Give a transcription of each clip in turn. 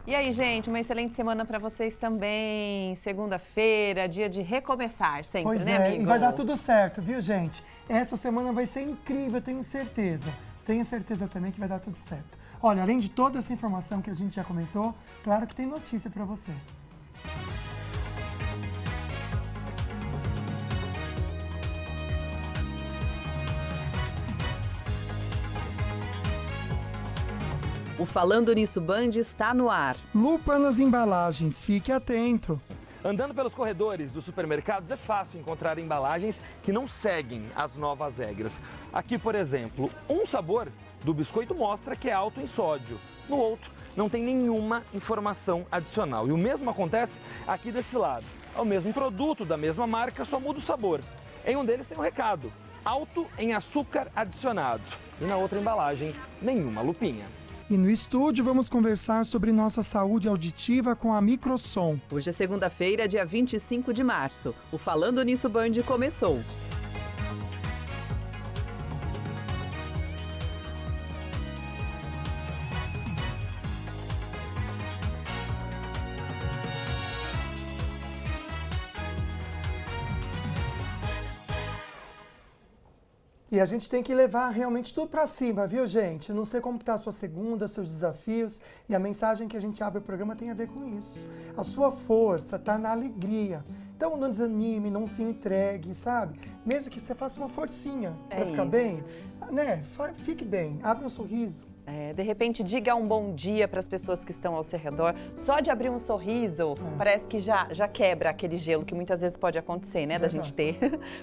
E aí, gente, uma excelente semana para vocês também. Segunda-feira, dia de recomeçar sempre, pois né, é, amigo? E vai dar tudo certo, viu, gente? Essa semana vai ser incrível, eu tenho certeza. Tenho certeza também que vai dar tudo certo. Olha, além de toda essa informação que a gente já comentou, claro que tem notícia para você. O Falando Nisso Band está no ar. Lupa nas embalagens, fique atento. Andando pelos corredores dos supermercados é fácil encontrar embalagens que não seguem as novas regras. Aqui, por exemplo, um sabor do biscoito mostra que é alto em sódio. No outro, não tem nenhuma informação adicional. E o mesmo acontece aqui desse lado. É o mesmo produto da mesma marca, só muda o sabor. Em um deles tem um recado: alto em açúcar adicionado. E na outra embalagem, nenhuma lupinha. E no estúdio vamos conversar sobre nossa saúde auditiva com a Microsom. Hoje é segunda-feira, dia 25 de março. O Falando Nisso Band começou. E a gente tem que levar realmente tudo para cima, viu, gente? Não sei como está a sua segunda, seus desafios, e a mensagem que a gente abre o programa tem a ver com isso. A sua força está na alegria. Então não desanime, não se entregue, sabe? Mesmo que você faça uma forcinha para ficar bem, né? Fique bem, abra um sorriso. De repente, diga um bom dia para as pessoas que estão ao seu redor. Só de abrir um sorriso, parece que já quebra aquele gelo que muitas vezes pode acontecer, né? Da gente ter.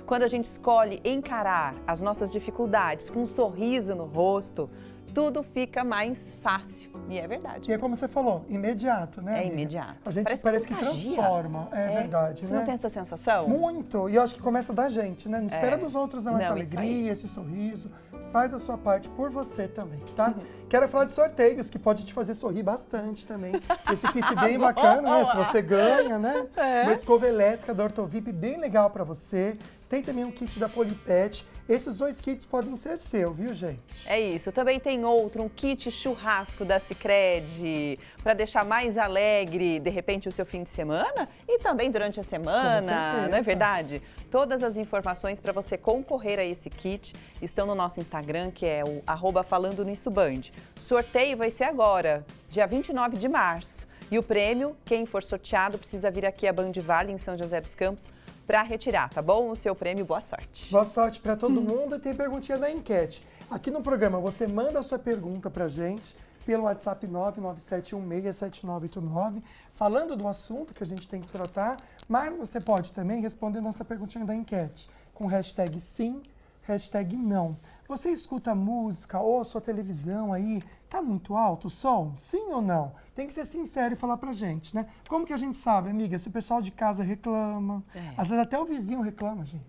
Quando a gente escolhe encarar as nossas dificuldades com um sorriso no rosto, tudo fica mais fácil. E é verdade. E é como você falou, imediato, né? É amiga? imediato. A gente parece que transforma. É verdade, Você né? não tem essa sensação? Muito. E eu acho que começa da gente, né? Não espera dos outros essa Não, alegria, esse sorriso. Faz a sua parte por você também, tá? Quero falar de sorteios, que pode te fazer sorrir bastante também. Esse kit bem bacana, né? Se você ganha, né? Uma escova elétrica da Ortovip bem legal pra você. Tem também um kit da Polipet. Esses dois kits podem ser seu, viu, gente? É isso. Também tem outro, um kit churrasco da Sicredi, para deixar mais alegre, de repente, o seu fim de semana e também durante a semana, não é verdade? Todas as informações para você concorrer a esse kit estão no nosso Instagram, que é o @FalandoNissoBand. Sorteio vai ser agora, dia 29 de março. E o prêmio, quem for sorteado, precisa vir aqui a Band Vale, em São José dos Campos, para retirar, tá bom? O seu prêmio, boa sorte. Boa sorte para todo mundo. E tem perguntinha da enquete. Aqui no programa você manda a sua pergunta pra gente pelo WhatsApp 997167989, falando do assunto que a gente tem que tratar, mas você pode também responder nossa perguntinha da enquete com hashtag sim, hashtag não. Você escuta música ou a sua televisão aí, tá muito alto o som? Sim ou não? Tem que ser sincero e falar pra gente, né? Como que a gente sabe, amiga, se o pessoal de casa reclama, às vezes até o vizinho reclama, gente.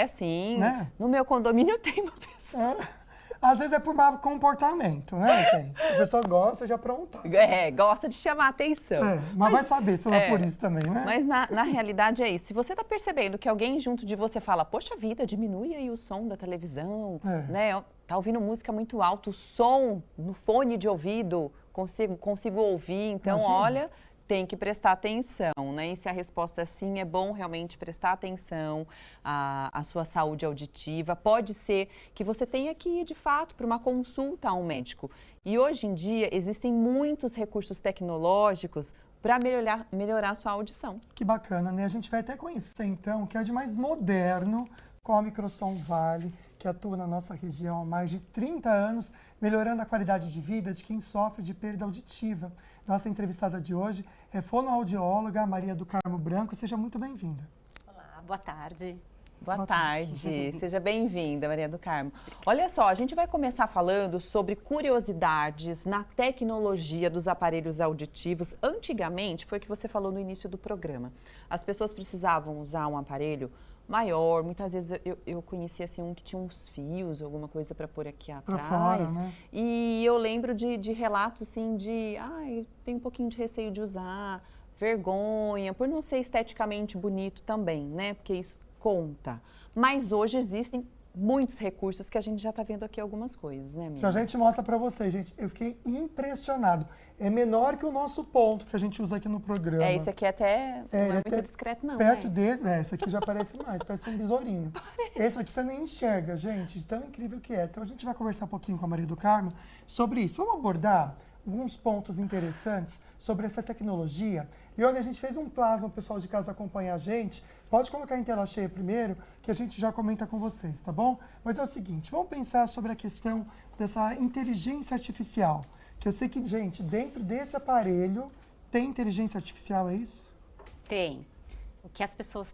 Sim. Né? No meu condomínio tem uma pessoa. Às vezes é por mau comportamento, né, gente? A pessoa gosta de aprontar. Gosta de chamar atenção. Mas vai saber se não é por isso também, né? Mas na realidade é isso. Se você está percebendo que alguém junto de você fala, poxa vida, diminui aí o som da televisão, né? Tá ouvindo música muito alto, o som no fone de ouvido, consigo ouvir. Então, Imagina. olha, tem que prestar atenção, né? E se a resposta é sim, é bom realmente prestar atenção à sua saúde auditiva. Pode ser que você tenha que ir, de fato, para uma consulta a um médico. E hoje em dia, existem muitos recursos tecnológicos para melhorar a sua audição. Que bacana, né? A gente vai até conhecer, então, o que é de mais moderno com a Microsom Vale, que atua na nossa região há mais de 30 anos, melhorando a qualidade de vida de quem sofre de perda auditiva. Nossa entrevistada de hoje é fonoaudióloga Maria do Carmo Branco. Seja muito bem-vinda. Olá, boa tarde. Boa tarde, seja bem-vinda, Maria do Carmo. Olha só, a gente vai começar falando sobre curiosidades na tecnologia dos aparelhos auditivos. Antigamente, foi o que você falou no início do programa, as pessoas precisavam usar um aparelho maior, muitas vezes eu conhecia assim, um que tinha uns fios, alguma coisa para pôr aqui atrás. Pra fora, né? E eu lembro de relatos assim de, eu tenho um pouquinho de receio de usar, vergonha, por não ser esteticamente bonito também, né? Porque isso conta. Mas hoje existem muitos recursos que a gente já está vendo aqui algumas coisas, né, amiga? Já a gente mostra para vocês, gente. Eu fiquei impressionado. É menor que o nosso ponto que a gente usa aqui no programa. Esse aqui até não é muito discreto, não. Perto né? desse, esse aqui já parece mais, parece um besourinho. Esse aqui você nem enxerga, gente, tão incrível que é. Então a gente vai conversar um pouquinho com a Maria do Carmo sobre isso. Vamos abordar alguns pontos interessantes sobre essa tecnologia. Leone, a gente fez um plasma, o pessoal de casa acompanha a gente. Pode colocar em tela cheia primeiro, que a gente já comenta com vocês, tá bom? Mas é o seguinte, vamos pensar sobre a questão dessa inteligência artificial. Que eu sei que, gente, dentro desse aparelho tem inteligência artificial, é isso? Tem. O que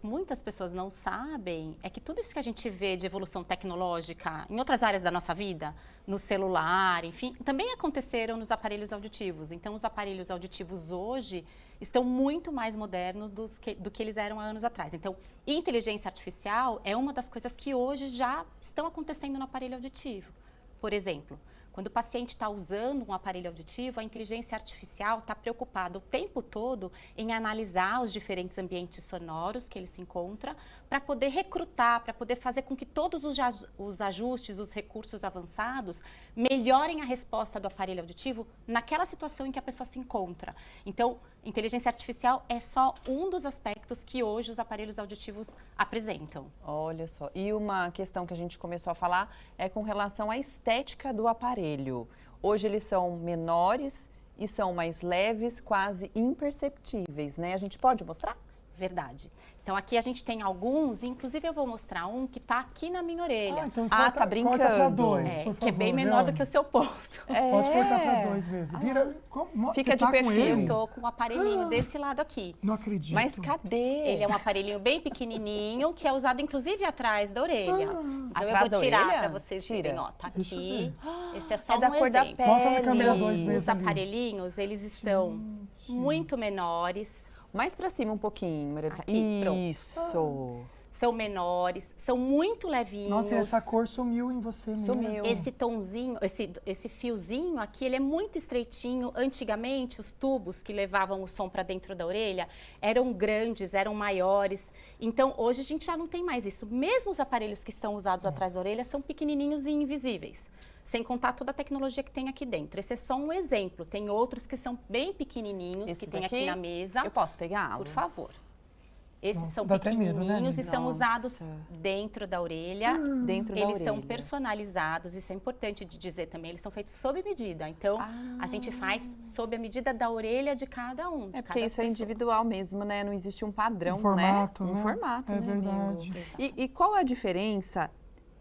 muitas pessoas não sabem é que tudo isso que a gente vê de evolução tecnológica em outras áreas da nossa vida, no celular, enfim, também aconteceram nos aparelhos auditivos. Então, os aparelhos auditivos hoje estão muito mais modernos do que eles eram há anos atrás. Então, inteligência artificial é uma das coisas que hoje já estão acontecendo no aparelho auditivo. Por exemplo, quando o paciente está usando um aparelho auditivo, a inteligência artificial está preocupada o tempo todo em analisar os diferentes ambientes sonoros que ele se encontra, para poder recrutar, para poder fazer com que todos os ajustes, os recursos avançados, melhorem a resposta do aparelho auditivo naquela situação em que a pessoa se encontra. Então, inteligência artificial é só um dos aspectos que hoje os aparelhos auditivos apresentam. Olha só, e uma questão que a gente começou a falar é com relação à estética do aparelho. Hoje eles são menores e são mais leves, quase imperceptíveis, né? A gente pode mostrar? Verdade. Então, aqui a gente tem alguns, inclusive eu vou mostrar um que está aqui na minha orelha. Então tá brincando. Corta pra dois, por favor, que é bem menor do que o seu ponto. Pode cortar para dois mesmo. Vira, Fica você de tá perfil. com ele? Eu tô com um aparelhinho desse lado aqui. Não acredito. Mas cadê? Ele é um aparelhinho bem pequenininho, que é usado inclusive atrás da orelha. Então Atrás eu da vou tirar orelha? para vocês Tira. verem, ó, tá Deixa eu aqui. ver. Esse é só É da um cor da exemplo. pele. Mostra na câmera 2 Os mesmo ali. aparelhinhos, eles estão muito menores, Mais pra cima um pouquinho, Maria do Carmo. Aqui, pronto. Isso. são menores, são muito levinhos. Nossa, e essa cor sumiu em você mesmo. Sumiu. Esse tonzinho, esse fiozinho aqui, ele é muito estreitinho. Antigamente, os tubos que levavam o som para dentro da orelha eram grandes, eram maiores. Então, hoje a gente já não tem mais isso. Mesmo os aparelhos que estão usados atrás da orelha são pequenininhos e invisíveis. Sem contar toda a tecnologia que tem aqui dentro. Esse é só um exemplo. Tem outros que são bem pequenininhos, Esses que tem aqui? aqui na mesa. Eu posso pegar? Por favor. Esses Nossa, são dá até medo, né, pequenininhos amiga? e são Nossa. usados dentro da orelha. Dentro da Eles orelha. são personalizados, isso é importante de dizer também. Eles são feitos sob medida. Então, a gente faz sob a medida da orelha de cada um. De É porque cada isso é pessoa. individual mesmo, né? Não existe um padrão, Um formato, né? né? Um formato, É né, verdade. amigo? E qual a diferença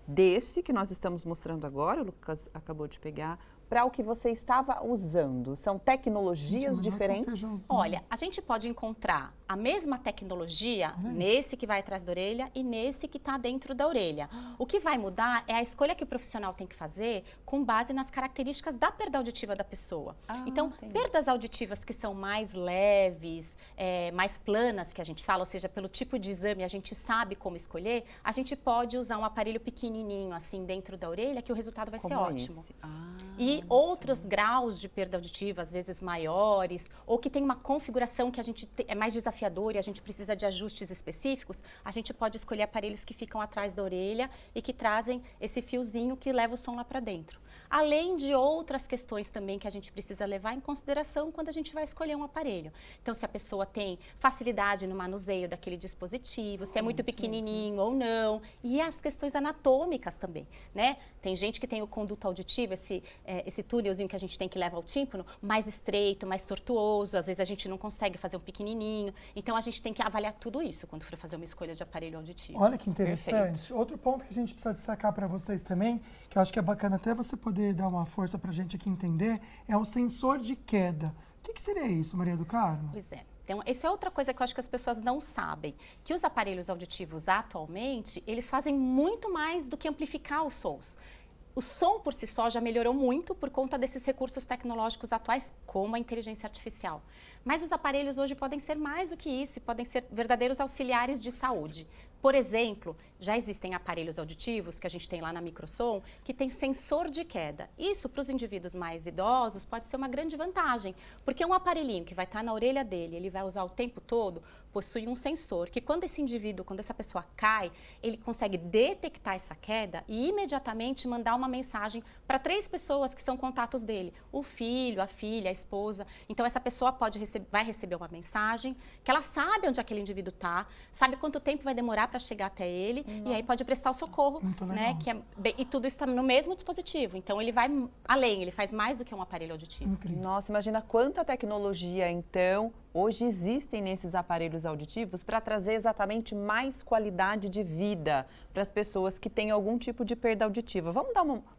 desse que nós estamos mostrando agora, o Lucas acabou de pegar, para o que você estava usando? São tecnologias Gente, mas diferentes? com feijãozinho. Olha, a gente pode encontrar a mesma tecnologia nesse que vai atrás da orelha e nesse que está dentro da orelha. O que vai mudar é a escolha que o profissional tem que fazer com base nas características da perda auditiva da pessoa. Então, entendi. perdas auditivas que são mais leves, mais planas, que a gente fala, ou seja, pelo tipo de exame a gente sabe como escolher, a gente pode usar um aparelho pequenininho assim dentro da orelha que o resultado vai ser Como ótimo. esse? E outros graus de perda auditiva, às vezes maiores, ou que tem uma configuração que a gente é mais desafiadora e a gente precisa de ajustes específicos, a gente pode escolher aparelhos que ficam atrás da orelha e que trazem esse fiozinho que leva o som lá para dentro. Além de outras questões também que a gente precisa levar em consideração quando a gente vai escolher um aparelho. Então, se a pessoa tem facilidade no manuseio daquele dispositivo, se é muito pequenininho ou não, e as questões anatômicas também, né? Tem gente que tem o conduto auditivo, esse túnelzinho que a gente tem que leva ao tímpano, mais estreito, mais tortuoso, às vezes a gente não consegue fazer um pequenininho. Então, a gente tem que avaliar tudo isso quando for fazer uma escolha de aparelho auditivo. Olha que interessante. Outro ponto que a gente precisa destacar para vocês também, que eu acho que é bacana até você poder dar uma força para a gente aqui entender, é o sensor de queda. O que seria isso, Maria do Carmo? Pois é. Então, isso é outra coisa que eu acho que as pessoas não sabem, que os aparelhos auditivos atualmente, eles fazem muito mais do que amplificar os sons. O som por si só já melhorou muito por conta desses recursos tecnológicos atuais, como a inteligência artificial. Mas os aparelhos hoje podem ser mais do que isso e podem ser verdadeiros auxiliares de saúde. Por exemplo, já existem aparelhos auditivos que a gente tem lá na Microsom que tem sensor de queda. Isso, para os indivíduos mais idosos, pode ser uma grande vantagem, porque um aparelhinho que vai estar na orelha dele, ele vai usar o tempo todo, possui um sensor que quando essa pessoa cai, ele consegue detectar essa queda e imediatamente mandar uma mensagem para 3 pessoas que são contatos dele, o filho, a filha, a esposa. Então essa pessoa vai receber uma mensagem que ela sabe onde aquele indivíduo está, sabe quanto tempo vai demorar para chegar até ele e aí pode prestar o socorro, né? E tudo isso está no mesmo dispositivo. Então ele vai além, ele faz mais do que um aparelho auditivo. Incrível. Nossa, imagina quanta tecnologia, então, hoje existem nesses aparelhos auditivos para trazer exatamente mais qualidade de vida para as pessoas que têm algum tipo de perda auditiva. Vamos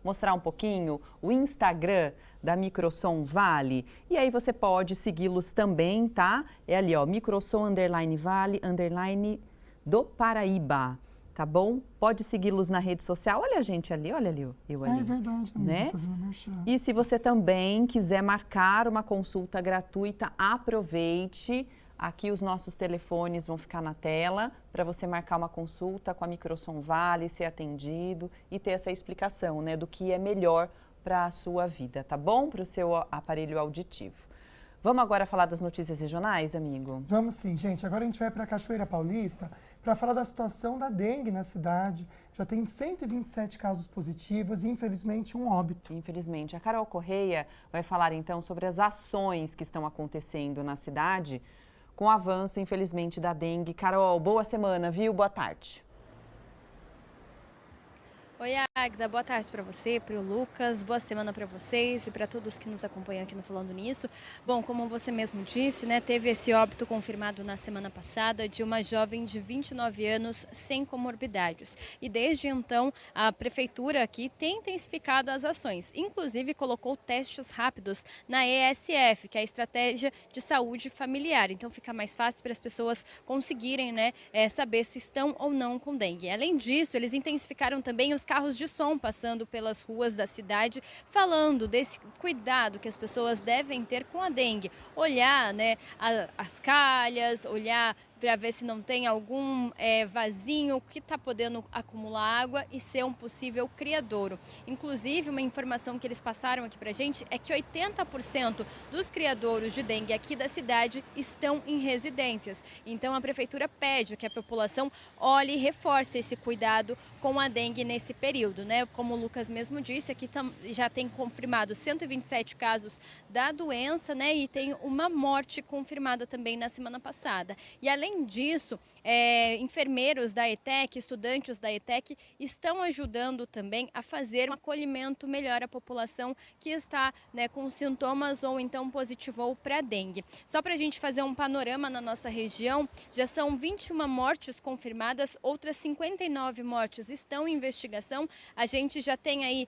mostrar um pouquinho o Instagram da Microsom Vale? E aí você pode segui-los também, tá? É ali, ó, Microsom _Vale _ do Paraíba. Tá bom? Pode segui-los na rede social. Olha a gente ali, olha ali, eu ali. É verdade, amiga, né? fazendo merchan. E se você também quiser marcar uma consulta gratuita, aproveite. Aqui os nossos telefones vão ficar na tela para você marcar uma consulta com a Microsom Vale, ser atendido e ter essa explicação, né, do que é melhor para a sua vida, tá bom? Para o seu aparelho auditivo. Vamos agora falar das notícias regionais, amigo? Vamos sim, gente. Agora a gente vai para Cachoeira Paulista para falar da situação da dengue na cidade. Já tem 127 casos positivos e, infelizmente, um óbito. Infelizmente. A Carol Correia vai falar, então, sobre as ações que estão acontecendo na cidade com o avanço, infelizmente, da dengue. Carol, boa semana, viu? Boa tarde. Oi, Agda, boa tarde para você, para o Lucas, boa semana para vocês e para todos que nos acompanham aqui no Falando Nisso. Bom, como você mesmo disse, né, teve esse óbito confirmado na semana passada de uma jovem de 29 anos sem comorbidades. E desde então, a prefeitura aqui tem intensificado as ações, inclusive colocou testes rápidos na ESF, que é a Estratégia de Saúde Familiar. Então fica mais fácil para as pessoas conseguirem, né, saber se estão ou não com dengue. Além disso, eles intensificaram também os carros de som passando pelas ruas da cidade, falando desse cuidado que as pessoas devem ter com a dengue. Olhar, né, as calhas, olhar para ver se não tem algum vasinho que está podendo acumular água e ser um possível criadouro. Inclusive, uma informação que eles passaram aqui para a gente é que 80% dos criadouros de dengue aqui da cidade estão em residências. Então, a prefeitura pede que a população olhe e reforce esse cuidado com a dengue nesse período, né? Como o Lucas mesmo disse, aqui já tem confirmado 127 casos da doença, né? E tem uma morte confirmada também na semana passada. E além disso, enfermeiros da ETEC, estudantes da ETEC estão ajudando também a fazer um acolhimento melhor à população que está, né, com sintomas ou então positivou para dengue. Só para a gente fazer um panorama na nossa região, já são 21 mortes confirmadas, outras 59 mortes estão em investigação. A gente já tem aí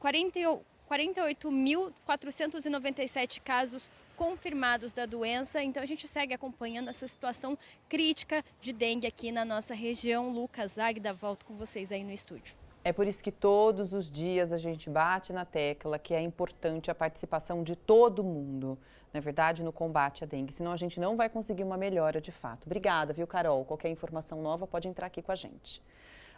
48.497 casos confirmados da doença, então a gente segue acompanhando essa situação crítica de dengue aqui na nossa região. Lucas, Agda, volto com vocês aí no estúdio. É por isso que todos os dias a gente bate na tecla que é importante a participação de todo mundo, na verdade, no combate à dengue, senão a gente não vai conseguir uma melhora de fato. Obrigada, viu, Carol? Qualquer informação nova pode entrar aqui com a gente.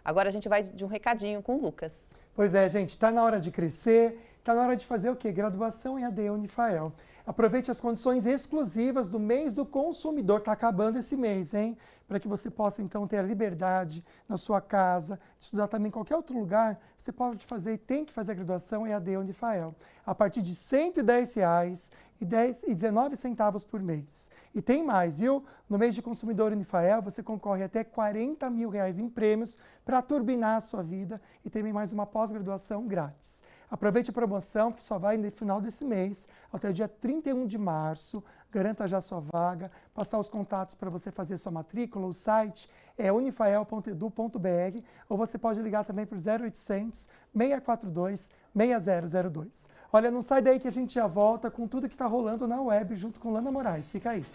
Agora a gente vai de um recadinho com o Lucas. Pois é, gente, está na hora de crescer, está na hora de fazer o quê? Graduação em AD Unifael. Aproveite as condições exclusivas do mês do consumidor, está acabando esse mês, hein? Para que você possa, então, ter a liberdade na sua casa, de estudar também em qualquer outro lugar, você pode fazer e tem que fazer a graduação em AD Unifael. A partir de R$ 110,19 por mês. E tem mais, viu? No mês de consumidor Unifael, você concorre até R$ 40 mil em prêmios para turbinar a sua vida e também mais uma pós-graduação grátis. Aproveite a promoção, que só vai no final desse mês, até o dia 31 de março. Garanta já sua vaga, passar os contatos para você fazer sua matrícula. O site é unifael.edu.br ou você pode ligar também para o 0800 642 6002. Olha, não sai daí que a gente já volta com tudo que está rolando na web junto com Lana Moraes. Fica aí.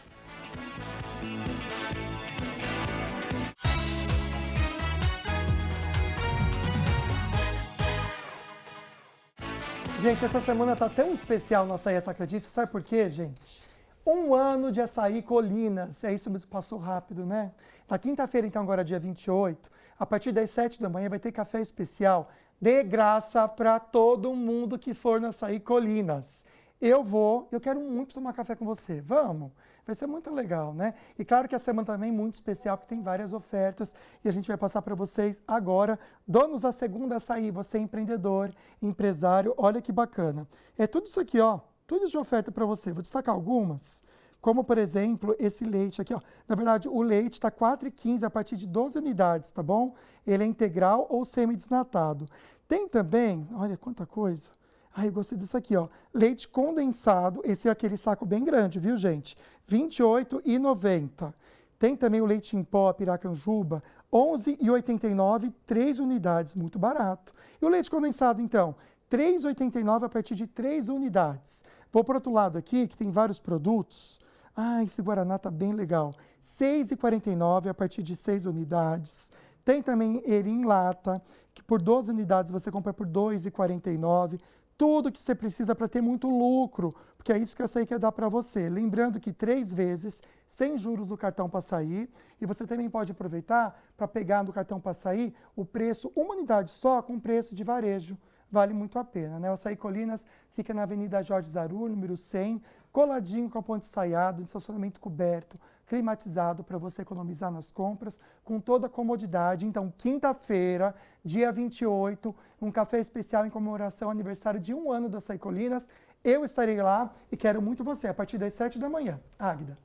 Gente, essa semana tá tão especial no Açaí Atacadista, sabe por quê, gente? 1 ano de Açaí Colinas, é isso mesmo, passou rápido, né? Na quinta-feira, então, agora dia 28, a partir das 7 da manhã vai ter café especial de graça para todo mundo que for no Açaí Colinas. eu quero muito tomar café com você. Vamos? Vai ser muito legal, né? E claro que a semana também é muito especial, porque tem várias ofertas e a gente vai passar para vocês agora. Donos da Segunda Açaí, você é empreendedor, empresário, olha que bacana. É tudo isso aqui, ó, tudo de oferta para você. Vou destacar algumas. Como, por exemplo, esse leite aqui, ó. Na verdade, o leite está R$ 4,15 a partir de 12 unidades, tá bom? Ele é integral ou semi-desnatado. Tem também, olha quanta coisa. Ai, eu gostei desse aqui, ó. Leite condensado, esse é aquele saco bem grande, viu, gente? R$ 28,90. Tem também o leite em pó, Piracanjuba, R$ 11,89, 3 unidades, muito barato. E o leite condensado, então? R$ 3,89 a partir de 3 unidades. Vou para o outro lado aqui, que tem vários produtos. Ah, esse Guaraná tá bem legal. R$ 6,49 a partir de 6 unidades. Tem também ele em lata, que por 12 unidades você compra por R$ 2,49. Tudo que você precisa para ter muito lucro, porque é isso que eu sei que ia dar para você. Lembrando que 3 vezes, sem juros do cartão Passaí, e você também pode aproveitar para pegar no cartão Passaí o preço, uma unidade só, com preço de varejo. Vale muito a pena, né? O Açaí Colinas fica na Avenida Jorge Zaru, número 100, coladinho com a Ponte Estaiado, de estacionamento coberto, climatizado para você economizar nas compras, com toda a comodidade. Então, quinta-feira, dia 28, um café especial em comemoração ao aniversário de 1 ano do Açaí Colinas. Eu estarei lá e quero muito você, a partir das 7 da manhã. Águida.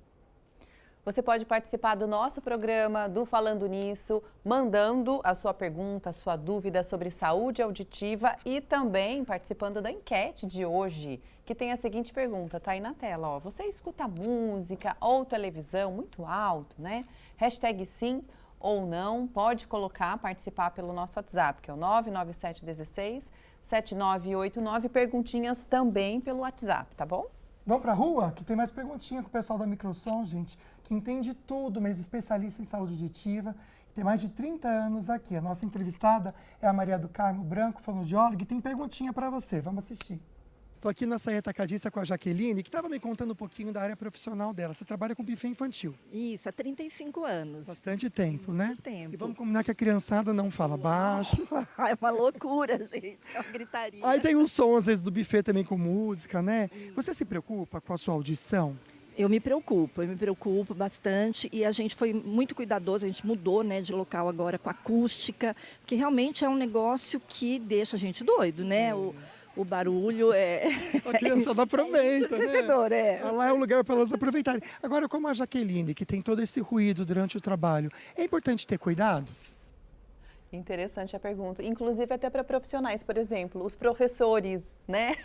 Você pode participar do nosso programa, do Falando Nisso, mandando a sua pergunta, a sua dúvida sobre saúde auditiva e também participando da enquete de hoje, que tem a seguinte pergunta, tá aí na tela, ó. Você escuta música ou televisão muito alto, né? Hashtag sim ou não, pode colocar, participar pelo nosso WhatsApp, que é o 99716-7989, perguntinhas também pelo WhatsApp, tá bom? Vamos para a rua, que tem mais perguntinha com o pessoal da Microsom, gente, que entende tudo, mesmo especialista em saúde auditiva, tem mais de 30 anos aqui. A nossa entrevistada é a Maria do Carmo Branco, fonoaudióloga, e tem perguntinha para você. Vamos assistir. Estou aqui na Açaí Atacadista com a Jaqueline, que estava me contando um pouquinho da área profissional dela. Você trabalha com buffet infantil. Isso, há 35 anos. Bastante tempo, né? Muito tempo. E vamos combinar que a criançada não fala baixo. É uma loucura, gente. É uma gritaria. Aí tem um som, às vezes, do buffet também com música, né? Você se preocupa com a sua audição? Eu me preocupo bastante e a gente foi muito cuidadoso, a gente mudou, né, de local agora com acústica, porque realmente é um negócio que deixa a gente doido, né? O barulho é... A criançada aproveita, né? Lá é um lugar para elas aproveitarem. Agora, como a Jaqueline, que tem todo esse ruído durante o trabalho, é importante ter cuidados? Interessante a pergunta. Inclusive até para profissionais, por exemplo, os professores, né,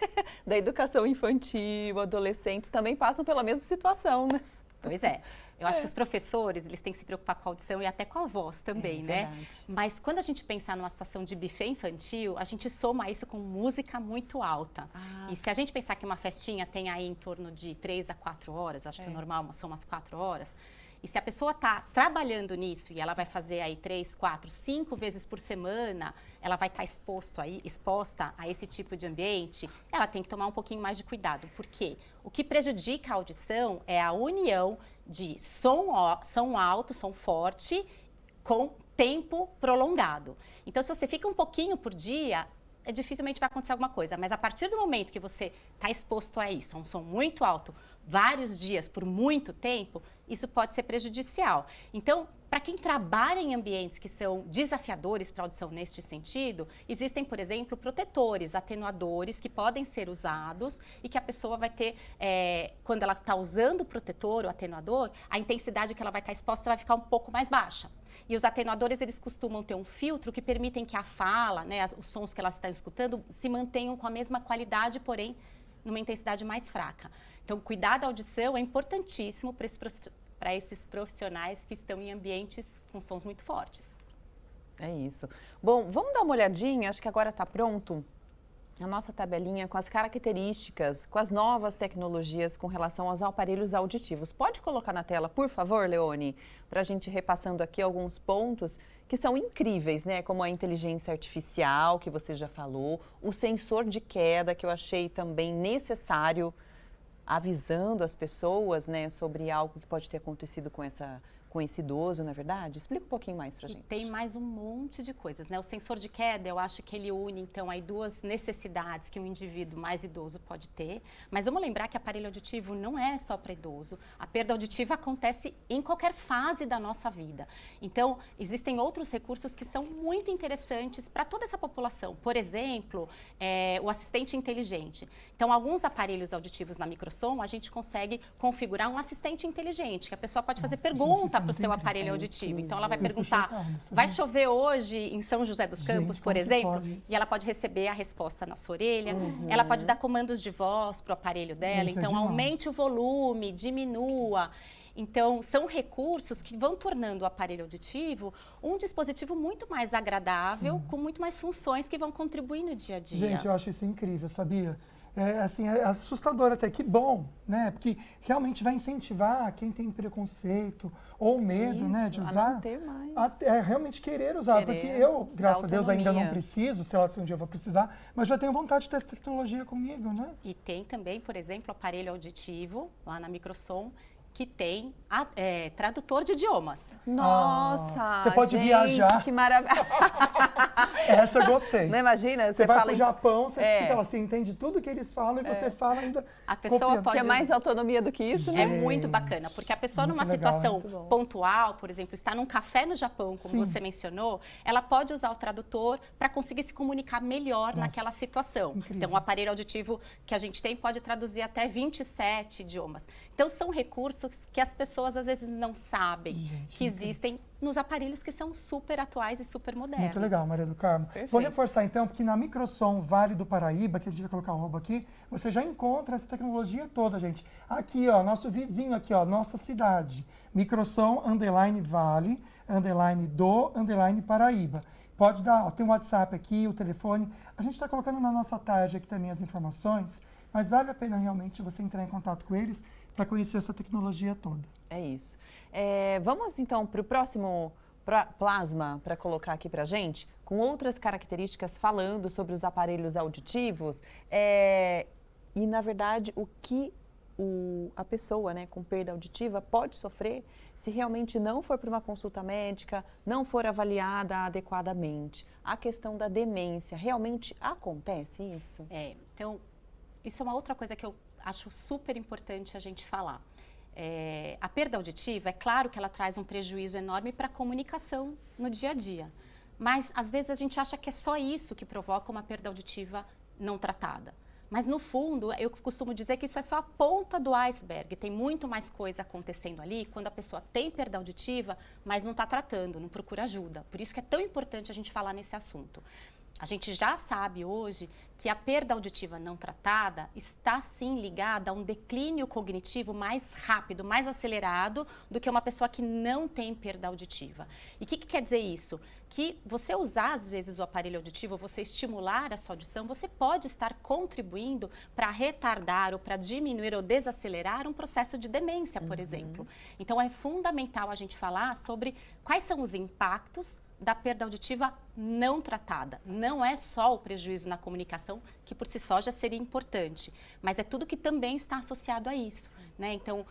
da educação infantil, adolescentes, também passam pela mesma situação, né? Pois é. Eu acho que os professores, eles têm que se preocupar com a audição e até com a voz também, né? Verdade. Mas quando a gente pensar numa situação de buffet infantil, a gente soma isso com música muito alta. E se a gente pensar que uma festinha tem aí em torno de 3 a 4 horas, acho que o normal são umas 4 horas, e se a pessoa está trabalhando nisso e ela vai fazer aí 3, 4, 5 vezes por semana, ela vai estar exposta a esse tipo de ambiente, ela tem que tomar um pouquinho mais de cuidado. Por quê? O que prejudica a audição é a união de som alto, som forte, com tempo prolongado. Então, se você fica um pouquinho por dia, dificilmente vai acontecer alguma coisa. Mas a partir do momento que você está exposto a isso, a um som muito alto, vários dias, por muito tempo, isso pode ser prejudicial. Então, para quem trabalha em ambientes que são desafiadores para a audição neste sentido, existem, por exemplo, protetores, atenuadores que podem ser usados e que a pessoa vai ter, quando ela está usando o protetor ou atenuador, a intensidade que ela vai estar exposta vai ficar um pouco mais baixa. E os atenuadores, eles costumam ter um filtro que permitem que a fala, né, os sons que elas estão escutando, se mantenham com a mesma qualidade, porém, numa intensidade mais fraca. Então, cuidar da audição é importantíssimo para esses profissionais que estão em ambientes com sons muito fortes. É isso. Bom, vamos dar uma olhadinha, acho que agora está pronto a nossa tabelinha com as características, com as novas tecnologias com relação aos aparelhos auditivos. Pode colocar na tela, por favor, Leone, para a gente repassando aqui alguns pontos que são incríveis, né? Como a inteligência artificial, que você já falou, o sensor de queda, que eu achei também necessário, avisando as pessoas, né, sobre algo que pode ter acontecido com com esse idoso, não é verdade? Explica um pouquinho mais pra gente. Tem mais um monte de coisas, né? O sensor de queda, eu acho que ele une, então, aí duas necessidades que um indivíduo mais idoso pode ter. Mas vamos lembrar que aparelho auditivo não é só para idoso. A perda auditiva acontece em qualquer fase da nossa vida. Então, existem outros recursos que são muito interessantes para toda essa população. Por exemplo, o assistente inteligente. Então, alguns aparelhos auditivos na microsom, a gente consegue configurar um assistente inteligente, que a pessoa pode fazer pergunta para o seu aparelho auditivo. Então, ela vai perguntar, vai chover hoje em São José dos Campos, por exemplo? E ela pode receber a resposta na sua orelha. Ela pode dar comandos de voz para o aparelho dela. Então, aumente o volume, diminua. Então, são recursos que vão tornando o aparelho auditivo um dispositivo muito mais agradável, com muito mais funções que vão contribuir no dia a dia. Gente, eu acho isso incrível, sabia? É assustador até, que bom, né? Porque realmente vai incentivar quem tem preconceito ou medo, né, de usar. A não ter mais. Realmente querer usar, porque eu, graças a Deus, ainda não preciso, sei lá se um dia eu vou precisar, mas já tenho vontade de ter essa tecnologia comigo, né? E tem também, por exemplo, aparelho auditivo, lá na Microsom, que tem tradutor de idiomas. Nossa, você pode gente, viajar. Que maravilha. Essa eu gostei. Não imagina? Você vai fala pro Japão, você fica lá, você entende tudo que eles falam e você fala ainda. A pessoa pode Quer mais autonomia do que isso, né? É muito bacana, porque a pessoa numa situação pontual, por exemplo, está num café no Japão, como você mencionou, ela pode usar o tradutor para conseguir se comunicar melhor naquela situação. Incrível. Então, o aparelho auditivo que a gente tem pode traduzir até 27 idiomas. Então, são recursos que as pessoas às vezes não sabem que existem nos aparelhos que são super atuais e super modernos. Muito legal, Maria do Carmo. Perfeito. Vou reforçar então, porque na Microsom Vale do Paraíba, que a gente vai colocar o arroba aqui, você já encontra essa tecnologia toda, gente. Aqui, ó, nosso vizinho aqui, ó, nossa cidade. Microsom _Vale _do Paraíba. Pode dar, ó, tem o WhatsApp aqui, o telefone. A gente está colocando na nossa tarja aqui também as informações, mas vale a pena realmente você entrar em contato com eles para conhecer essa tecnologia toda. É isso. Vamos então para o próximo plasma para colocar aqui para gente, com outras características falando sobre os aparelhos auditivos e, na verdade, o que a pessoa, né, com perda auditiva pode sofrer se realmente não for para uma consulta médica, não for avaliada adequadamente. A questão da demência, realmente acontece isso? Então, isso é uma outra coisa que eu acho super importante a gente falar. A perda auditiva, é claro que ela traz um prejuízo enorme para a comunicação no dia a dia. Mas, às vezes, a gente acha que é só isso que provoca uma perda auditiva não tratada. Mas, no fundo, eu costumo dizer que isso é só a ponta do iceberg. Tem muito mais coisa acontecendo ali quando a pessoa tem perda auditiva, mas não está tratando, não procura ajuda. Por isso que é tão importante a gente falar nesse assunto. A gente já sabe hoje que a perda auditiva não tratada está sim ligada a um declínio cognitivo mais rápido, mais acelerado do que uma pessoa que não tem perda auditiva. E o que quer dizer isso? Que você usar às vezes o aparelho auditivo, você estimular a sua audição, você pode estar contribuindo para retardar ou para diminuir ou desacelerar um processo de demência, por exemplo. Então é fundamental a gente falar sobre quais são os impactos da perda auditiva não tratada. Não é só o prejuízo na comunicação, que por si só já seria importante, mas é tudo que também está associado a isso, né? Então,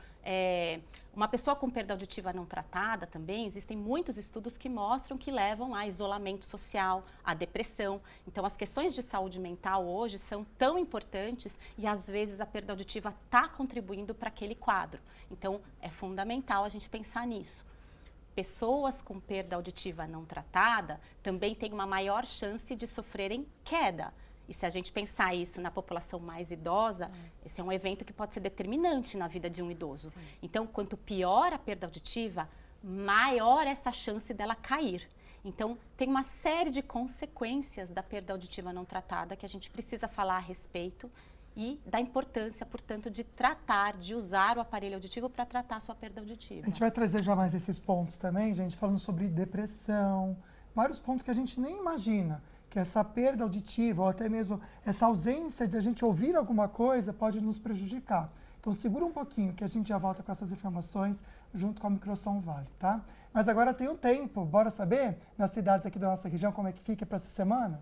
uma pessoa com perda auditiva não tratada também, existem muitos estudos que mostram que levam a isolamento social, a depressão. Então, as questões de saúde mental hoje são tão importantes e, às vezes, a perda auditiva está contribuindo para aquele quadro. Então, é fundamental a gente pensar nisso. Pessoas com perda auditiva não tratada também têm uma maior chance de sofrerem queda. E se a gente pensar isso na população mais idosa, esse é um evento que pode ser determinante na vida de um idoso. Sim. Então, quanto pior a perda auditiva, maior essa chance dela cair. Então, tem uma série de consequências da perda auditiva não tratada que a gente precisa falar a respeito e da importância, portanto, de tratar, de usar o aparelho auditivo para tratar a sua perda auditiva. A gente vai trazer já mais esses pontos também, gente, falando sobre depressão, vários pontos que a gente nem imagina, que essa perda auditiva ou até mesmo essa ausência de a gente ouvir alguma coisa pode nos prejudicar. Então, segura um pouquinho que a gente já volta com essas informações junto com a Microsom Vale, tá? Mas agora tem um tempo, bora saber, nas cidades aqui da nossa região, como é que fica para essa semana?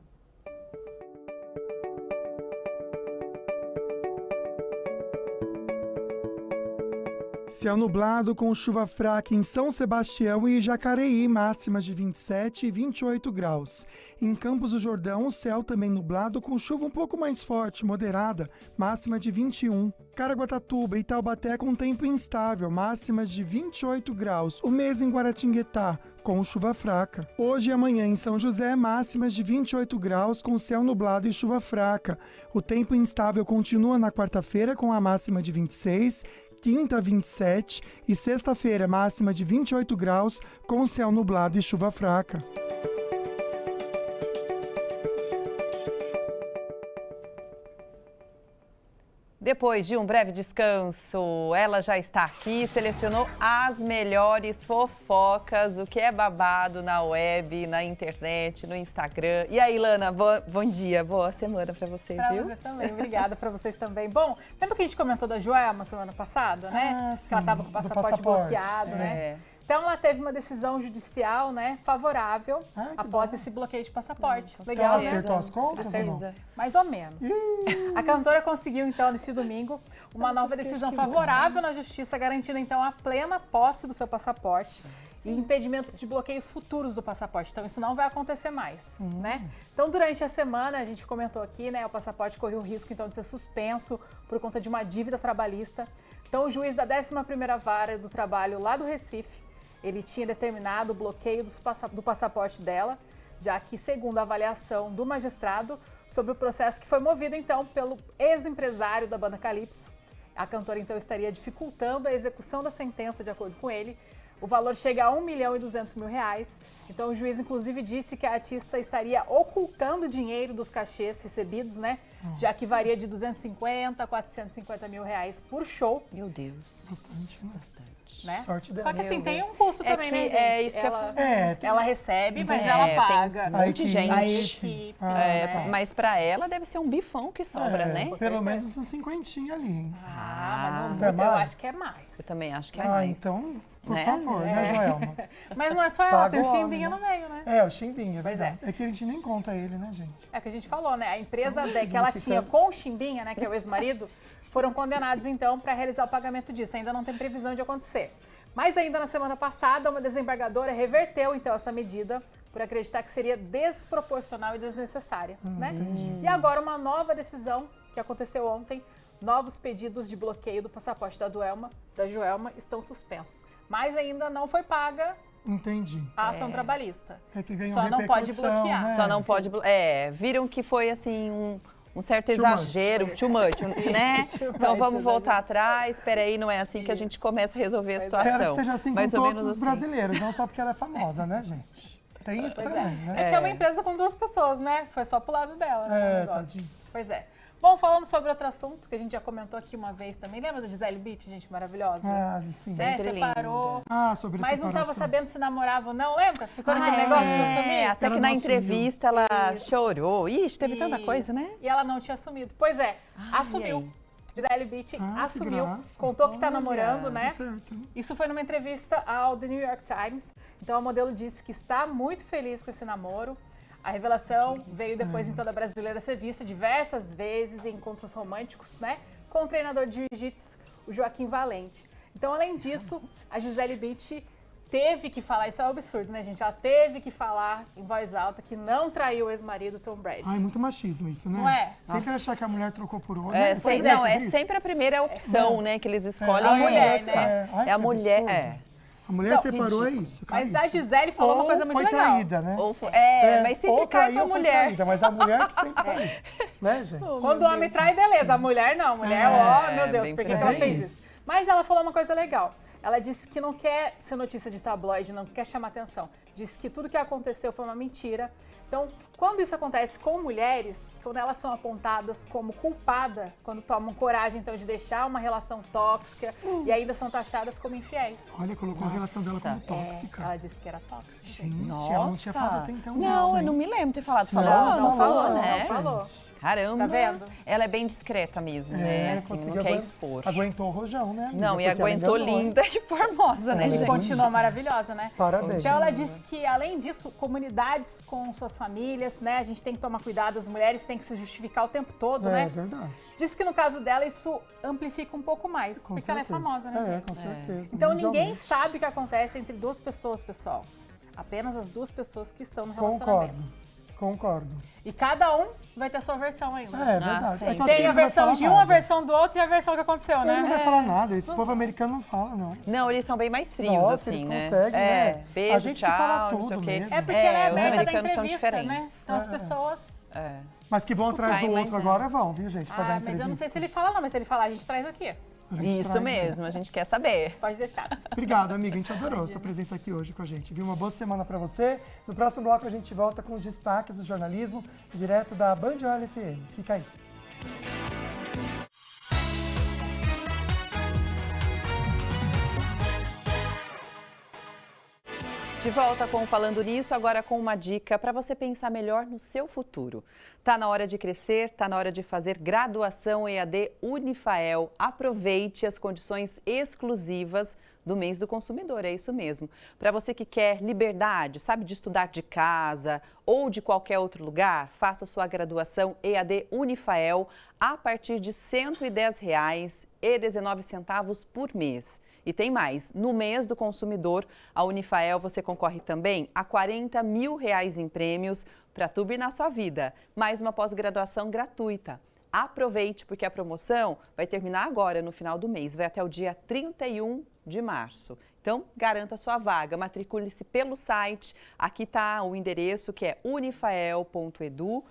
Céu nublado com chuva fraca em São Sebastião e Jacareí, máximas de 27 e 28 graus. Em Campos do Jordão, o céu também nublado com chuva um pouco mais forte, moderada, máxima de 21. Caraguatatuba e Taubaté com tempo instável, máximas de 28 graus. O mesmo em Guaratinguetá, com chuva fraca. Hoje e amanhã em São José, máximas de 28 graus com céu nublado e chuva fraca. O tempo instável continua na quarta-feira com a máxima de 26, quinta 27 e sexta-feira máxima de 28 graus com céu nublado e chuva fraca. Depois de um breve descanso, ela já está aqui, selecionou as melhores fofocas, o que é babado na web, na internet, no Instagram. E aí, Lana, bom dia, boa semana para você, pra viu? Você também, obrigada para vocês também. Bom, lembra que a gente comentou da Joelma semana passada, né? Sim, que ela estava com o passaporte bloqueado, né? Então, ela teve uma decisão judicial, né, favorável após esse bloqueio de passaporte. Legal. Ela acertou as contas? Mais ou menos. A cantora conseguiu, então, neste domingo, uma nova decisão favorável na justiça, garantindo, então, a plena posse do seu passaporte e impedimentos de bloqueios futuros do passaporte. Então, isso não vai acontecer mais, né? Então, durante a semana, a gente comentou aqui, né, o passaporte correu o risco, então, de ser suspenso por conta de uma dívida trabalhista. Então, o juiz da 11ª Vara do Trabalho lá do Recife, ele tinha determinado o bloqueio do passaporte dela, já que, segundo a avaliação do magistrado, sobre o processo que foi movido, então, pelo ex-empresário da banda Calypso, a cantora, então, estaria dificultando a execução da sentença, de acordo com ele. O valor chega a R$1.200.000. Então, o juiz, inclusive, disse que a artista estaria ocultando dinheiro dos cachês recebidos, né? Nossa. Já que varia de R$250 a R$450.000 por show. Meu Deus. Bastante. Né? Sorte dela. Só que assim, tem um custo também, né, gente? É isso ela recebe, mas ela paga. Tem um monte de gente. A equipe. Mas pra ela deve ser um bifão que sobra, né? Pelo menos uns 50 ali, hein? Mas não, eu acho que é mais. Eu também acho que é mais. Então, por favor, né, Joelma? Mas não é só ela, tem o Chimbinha no meio, né? É, o Chimbinha, pois é. É que a gente nem conta ele, né, gente? É que a gente falou, né? A empresa que ela tinha com o Chimbinha, né, que é o ex-marido, foram condenados, então, para realizar o pagamento disso. Ainda não tem previsão de acontecer. Mas ainda na semana passada, uma desembargadora reverteu, então, essa medida por acreditar que seria desproporcional e desnecessária, né? E agora uma nova decisão que aconteceu ontem, novos pedidos de bloqueio do passaporte da Joelma estão suspensos. Mas ainda não foi paga a ação trabalhista. É que ganhou só não pode bloquear. Né? Só não pode viram que foi assim um certo exagero, too much, né? Então vamos voltar atrás, espera aí, não é assim que a gente começa a resolver a situação. Espero que seja assim com todos os assim. brasileiros, não só porque ela é famosa, né, gente? Tem isso também, né? É que é uma empresa com duas pessoas, né? Foi só pro lado dela. Tadinho. Pois é. Bom, falando sobre outro assunto, que a gente já comentou aqui uma vez também. Lembra da Gisele Bündchen, gente maravilhosa? Sim. Separou. Sobre mas separação. não estava sabendo se namorava ou não, lembra? Ficou naquele negócio de assumir. Até que na entrevista ela chorou. Ixi, teve tanta coisa, né? E ela não tinha assumido. Pois é, assumiu. Gisele Bündchen assumiu, contou que está namorando, né? Certo. Isso foi numa entrevista ao The New York Times. Então a modelo disse que está muito feliz com esse namoro. A revelação veio depois, então, da brasileira ser vista diversas vezes em encontros românticos, né? Com o treinador de jiu-jitsu, o Joaquim Valente. Então, além disso, a Gisele Bündchen teve que falar, isso é um absurdo, né, gente? Ela teve que falar em voz alta que não traiu o ex-marido Tom Brady. Muito machismo isso, né? Não é? Sempre achar que a mulher trocou por outra. É sempre a primeira opção, né, que eles escolhem. A mulher, né? É a mulher, A mulher separou, ridículo. Isso. Mas a Gisele falou uma coisa muito legal. Foi traída, né? Mas sempre cai pra mulher. Traída, mas a mulher que sempre traída. Né, gente? Quando o homem trai, beleza. A mulher não. A mulher, meu Deus, por que ela fez isso? Mas ela falou uma coisa legal. Ela disse que não quer ser notícia de tabloide, não quer chamar atenção. Disse que tudo que aconteceu foi uma mentira. Então, quando isso acontece com mulheres, quando elas são apontadas como culpada, quando tomam coragem, então, de deixar uma relação tóxica e ainda são taxadas como infiéis. Olha, colocou a relação dela como tóxica. Ela disse que era tóxica. Gente, ela não tinha falado até então Não, eu não me lembro de ter falado. Não falou, né? Não falou. Caramba. Tá vendo? Ela é bem discreta mesmo, né? Assim, não quer expor. Aguentou o rojão, né? Não, e aguentou linda e formosa, né, gente? Continua maravilhosa, né? Parabéns. Então ela disse que, além disso, comunidades com suas famílias, né? A gente tem que tomar cuidado, as mulheres têm que se justificar o tempo todo, né? É verdade. Diz que no caso dela isso amplifica um pouco mais, Com porque certeza. ela é famosa, né, gente? Com certeza. Então ninguém mundialmente. sabe o que acontece entre duas pessoas, pessoal. Apenas as duas pessoas que estão no relacionamento. Concordo. E cada um vai ter a sua versão ainda. É verdade. sim. É que eu acho que Tem ele a não vai versão falar de um, a nada. versão do outro e a versão que aconteceu, né? Ele não vai falar nada. Esse povo americano não fala, não. Não, eles são bem mais frios, Nossa, assim, eles né? conseguem, né? Beijo, A gente que tchau, fala não sei tudo o quê. mesmo. É porque ela é os aberta da americanos são entrevista, né? diferentes. Então as pessoas... É. Mas que vão atrás Cai, do mas outro não. agora vão, viu, gente? Pra dar Ah, mas entrevista. eu não sei se ele fala não, mas se ele falar, a gente traz aqui. A gente Isso traz mesmo, a gente quer saber. Pode deixar. Obrigado, amiga. A gente adorou sua presença aqui hoje com a gente. Viu? Uma boa semana pra você. No próximo bloco a gente volta com os destaques do jornalismo, direto da Band OL FM. Fica aí. De volta com o Falando Nisso, agora com uma dica para você pensar melhor no seu futuro. Tá na hora de crescer, tá na hora de fazer graduação EAD Unifael. Aproveite as condições exclusivas do mês do consumidor, é isso mesmo. Para você que quer liberdade, sabe, de estudar de casa ou de qualquer outro lugar, faça sua graduação EAD Unifael a partir de R$ 110,19 por mês. E tem mais, no mês do consumidor, a Unifael você concorre também a R$40 mil em prêmios para turbinar sua vida. Mais uma pós-graduação gratuita. Aproveite, porque a promoção vai terminar agora, no final do mês, vai até o dia 31 de março. Então, garanta sua vaga, matricule-se pelo site, aqui está o endereço que é unifael.edu.br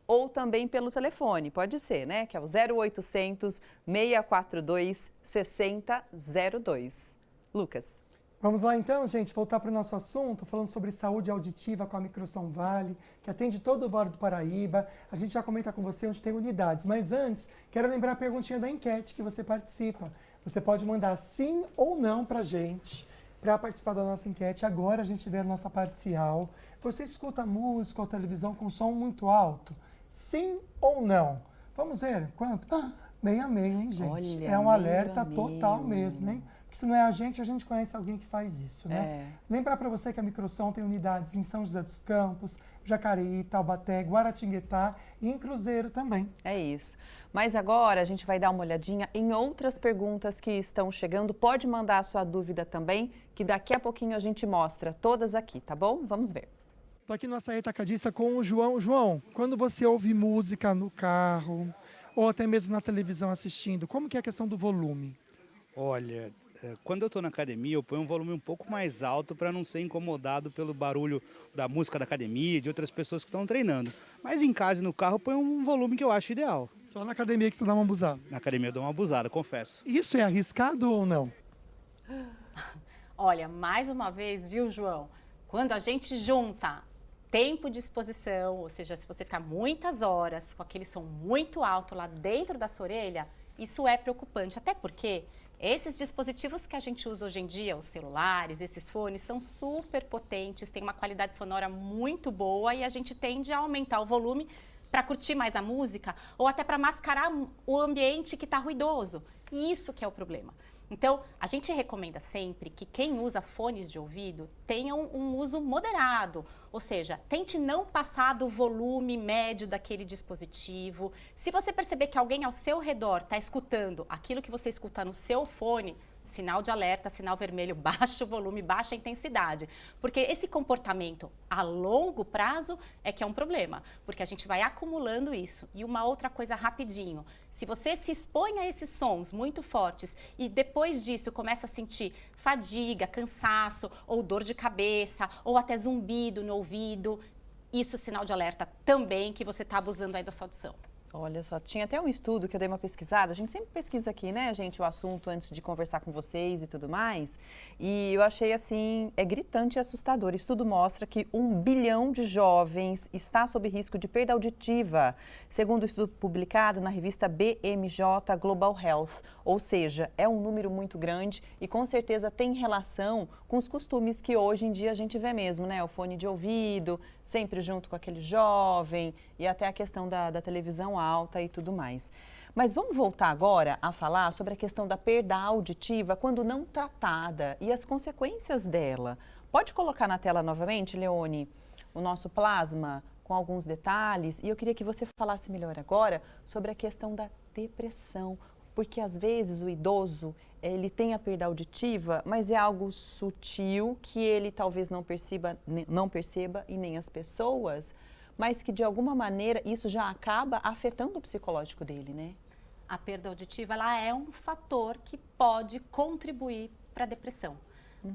ou também pelo telefone, pode ser, né? Que é o 0800 642 6002. Lucas. Vamos lá então, gente, voltar para o nosso assunto, falando sobre saúde auditiva com a Microsom Vale, que atende todo o Vale do Paraíba. A gente já comenta com você onde tem unidades, mas antes, quero lembrar a perguntinha da enquete que você participa. Você pode mandar sim ou não para a gente, para participar da nossa enquete. Agora a gente vê a nossa parcial. Você escuta música ou televisão com som muito alto? Sim ou não? Vamos ver quanto? Meio a meio, hein, gente? Olha, é um alerta meio a meio. total mesmo, hein? Porque se não é a gente conhece alguém que faz isso, né? É. Lembrar para você que a Microsom tem unidades em São José dos Campos, Jacareí, Taubaté, Guaratinguetá e em Cruzeiro também. É isso. Mas agora a gente vai dar uma olhadinha em outras perguntas que estão chegando. Pode mandar a sua dúvida também, que daqui a pouquinho a gente mostra todas aqui, tá bom? Vamos ver. Estou aqui no Açaí Atacadista com o João. João, quando você ouve música no carro ou até mesmo na televisão assistindo, como que é a questão do volume? Olha, quando eu estou na academia, eu ponho um volume um pouco mais alto para não ser incomodado pelo barulho da música da academia e de outras pessoas que estão treinando. Mas em casa e no carro, eu ponho um volume que eu acho ideal. Só na academia que você dá uma abusada. Na academia eu dou uma abusada, confesso. Isso é arriscado ou não? Olha, mais uma vez, viu, João? Quando a gente junta tempo de exposição, ou seja, se você ficar muitas horas com aquele som muito alto lá dentro da sua orelha, isso é preocupante. Até porque esses dispositivos que a gente usa hoje em dia, os celulares, esses fones, são super potentes, têm uma qualidade sonora muito boa e a gente tende a aumentar o volume para curtir mais a música ou até para mascarar o ambiente que está ruidoso. E isso que é o problema. Então, a gente recomenda sempre que quem usa fones de ouvido tenha um uso moderado, ou seja, tente não passar do volume médio daquele dispositivo. Se você perceber que alguém ao seu redor está escutando aquilo que você escuta no seu fone, sinal de alerta, sinal vermelho, baixa o volume, baixa a intensidade. Porque esse comportamento a longo prazo é que é um problema, porque a gente vai acumulando isso. E uma outra coisa rapidinho, se você se expõe a esses sons muito fortes e depois disso começa a sentir fadiga, cansaço, ou dor de cabeça, ou até zumbido no ouvido, isso é sinal de alerta também que você está abusando aí da sua audição. Olha só, tinha até um estudo que eu dei uma pesquisada, a gente sempre pesquisa aqui, né, gente, o assunto antes de conversar com vocês e tudo mais, e eu achei assim, é gritante e assustador. O estudo mostra que 1 bilhão de jovens está sob risco de perda auditiva, segundo o estudo publicado na revista BMJ Global Health, ou seja, é um número muito grande e com certeza tem relação com os costumes que hoje em dia a gente vê mesmo, né, o fone de ouvido, sempre junto com aquele jovem e até a questão da televisão alta e tudo mais. Mas vamos voltar agora a falar sobre a questão da perda auditiva quando não tratada e as consequências dela. Pode colocar na tela novamente, Leone, o nosso plasma com alguns detalhes. E eu queria que você falasse melhor agora sobre a questão da depressão. Porque às vezes o idoso, ele tem a perda auditiva, mas é algo sutil que ele talvez não perceba e nem as pessoas, mas que de alguma maneira isso já acaba afetando o psicológico dele, né? A perda auditiva, ela é um fator que pode contribuir para a depressão.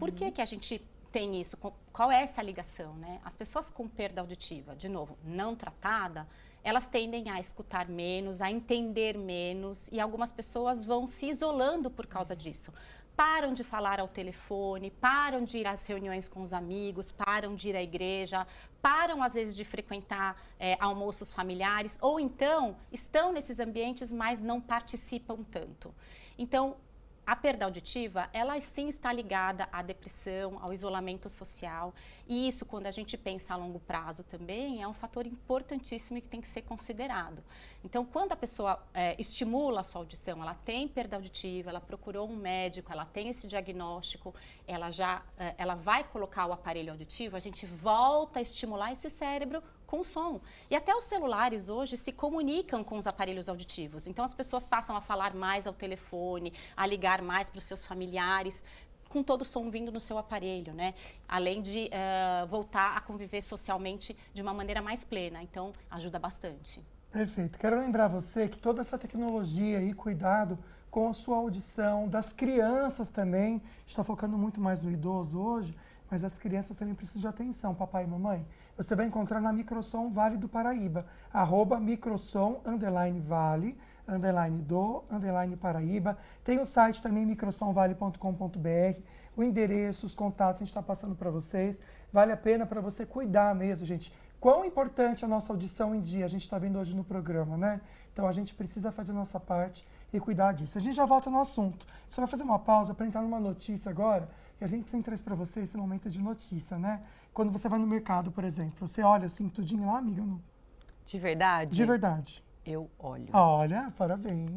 Por que que a gente tem isso? Qual é essa ligação, né? As pessoas com perda auditiva, de novo, não tratada, elas tendem a escutar menos, a entender menos e algumas pessoas vão se isolando por causa disso. Param de falar ao telefone, param de ir às reuniões com os amigos, param de ir à igreja, param às vezes de frequentar almoços familiares ou então estão nesses ambientes, mas não participam tanto. Então, a perda auditiva, ela sim está ligada à depressão, ao isolamento social. E isso, quando a gente pensa a longo prazo também, é um fator importantíssimo e que tem que ser considerado. Então, quando a pessoa estimula a sua audição, ela tem perda auditiva, ela procurou um médico, ela tem esse diagnóstico, ela vai colocar o aparelho auditivo, a gente volta a estimular esse cérebro com som. E até os celulares hoje se comunicam com os aparelhos auditivos. Então, as pessoas passam a falar mais ao telefone, a ligar mais para os seus familiares, com todo o som vindo no seu aparelho, né? Além de voltar a conviver socialmente de uma maneira mais plena. Então, ajuda bastante. Perfeito. Quero lembrar você que toda essa tecnologia e cuidado com a sua audição, das crianças também, a gente está focando muito mais no idoso hoje, mas as crianças também precisam de atenção, papai e mamãe. Você vai encontrar na Microsom Vale do Paraíba, @microsom_vale, _Paraíba. Tem o site também, microsomvale.com.br, o endereço, os contatos a gente está passando para vocês. Vale a pena para você cuidar mesmo, gente. Quão importante a nossa audição em dia, a gente está vendo hoje no programa, né? Então a gente precisa fazer a nossa parte e cuidar disso. A gente já volta no assunto. Você vai fazer uma pausa para entrar numa notícia agora, e a gente sempre traz para você esse momento de notícia, né? Quando você vai no mercado, por exemplo, você olha assim, tudinho lá, amiga? Não? De verdade? De verdade. Eu olho. Olha, parabéns.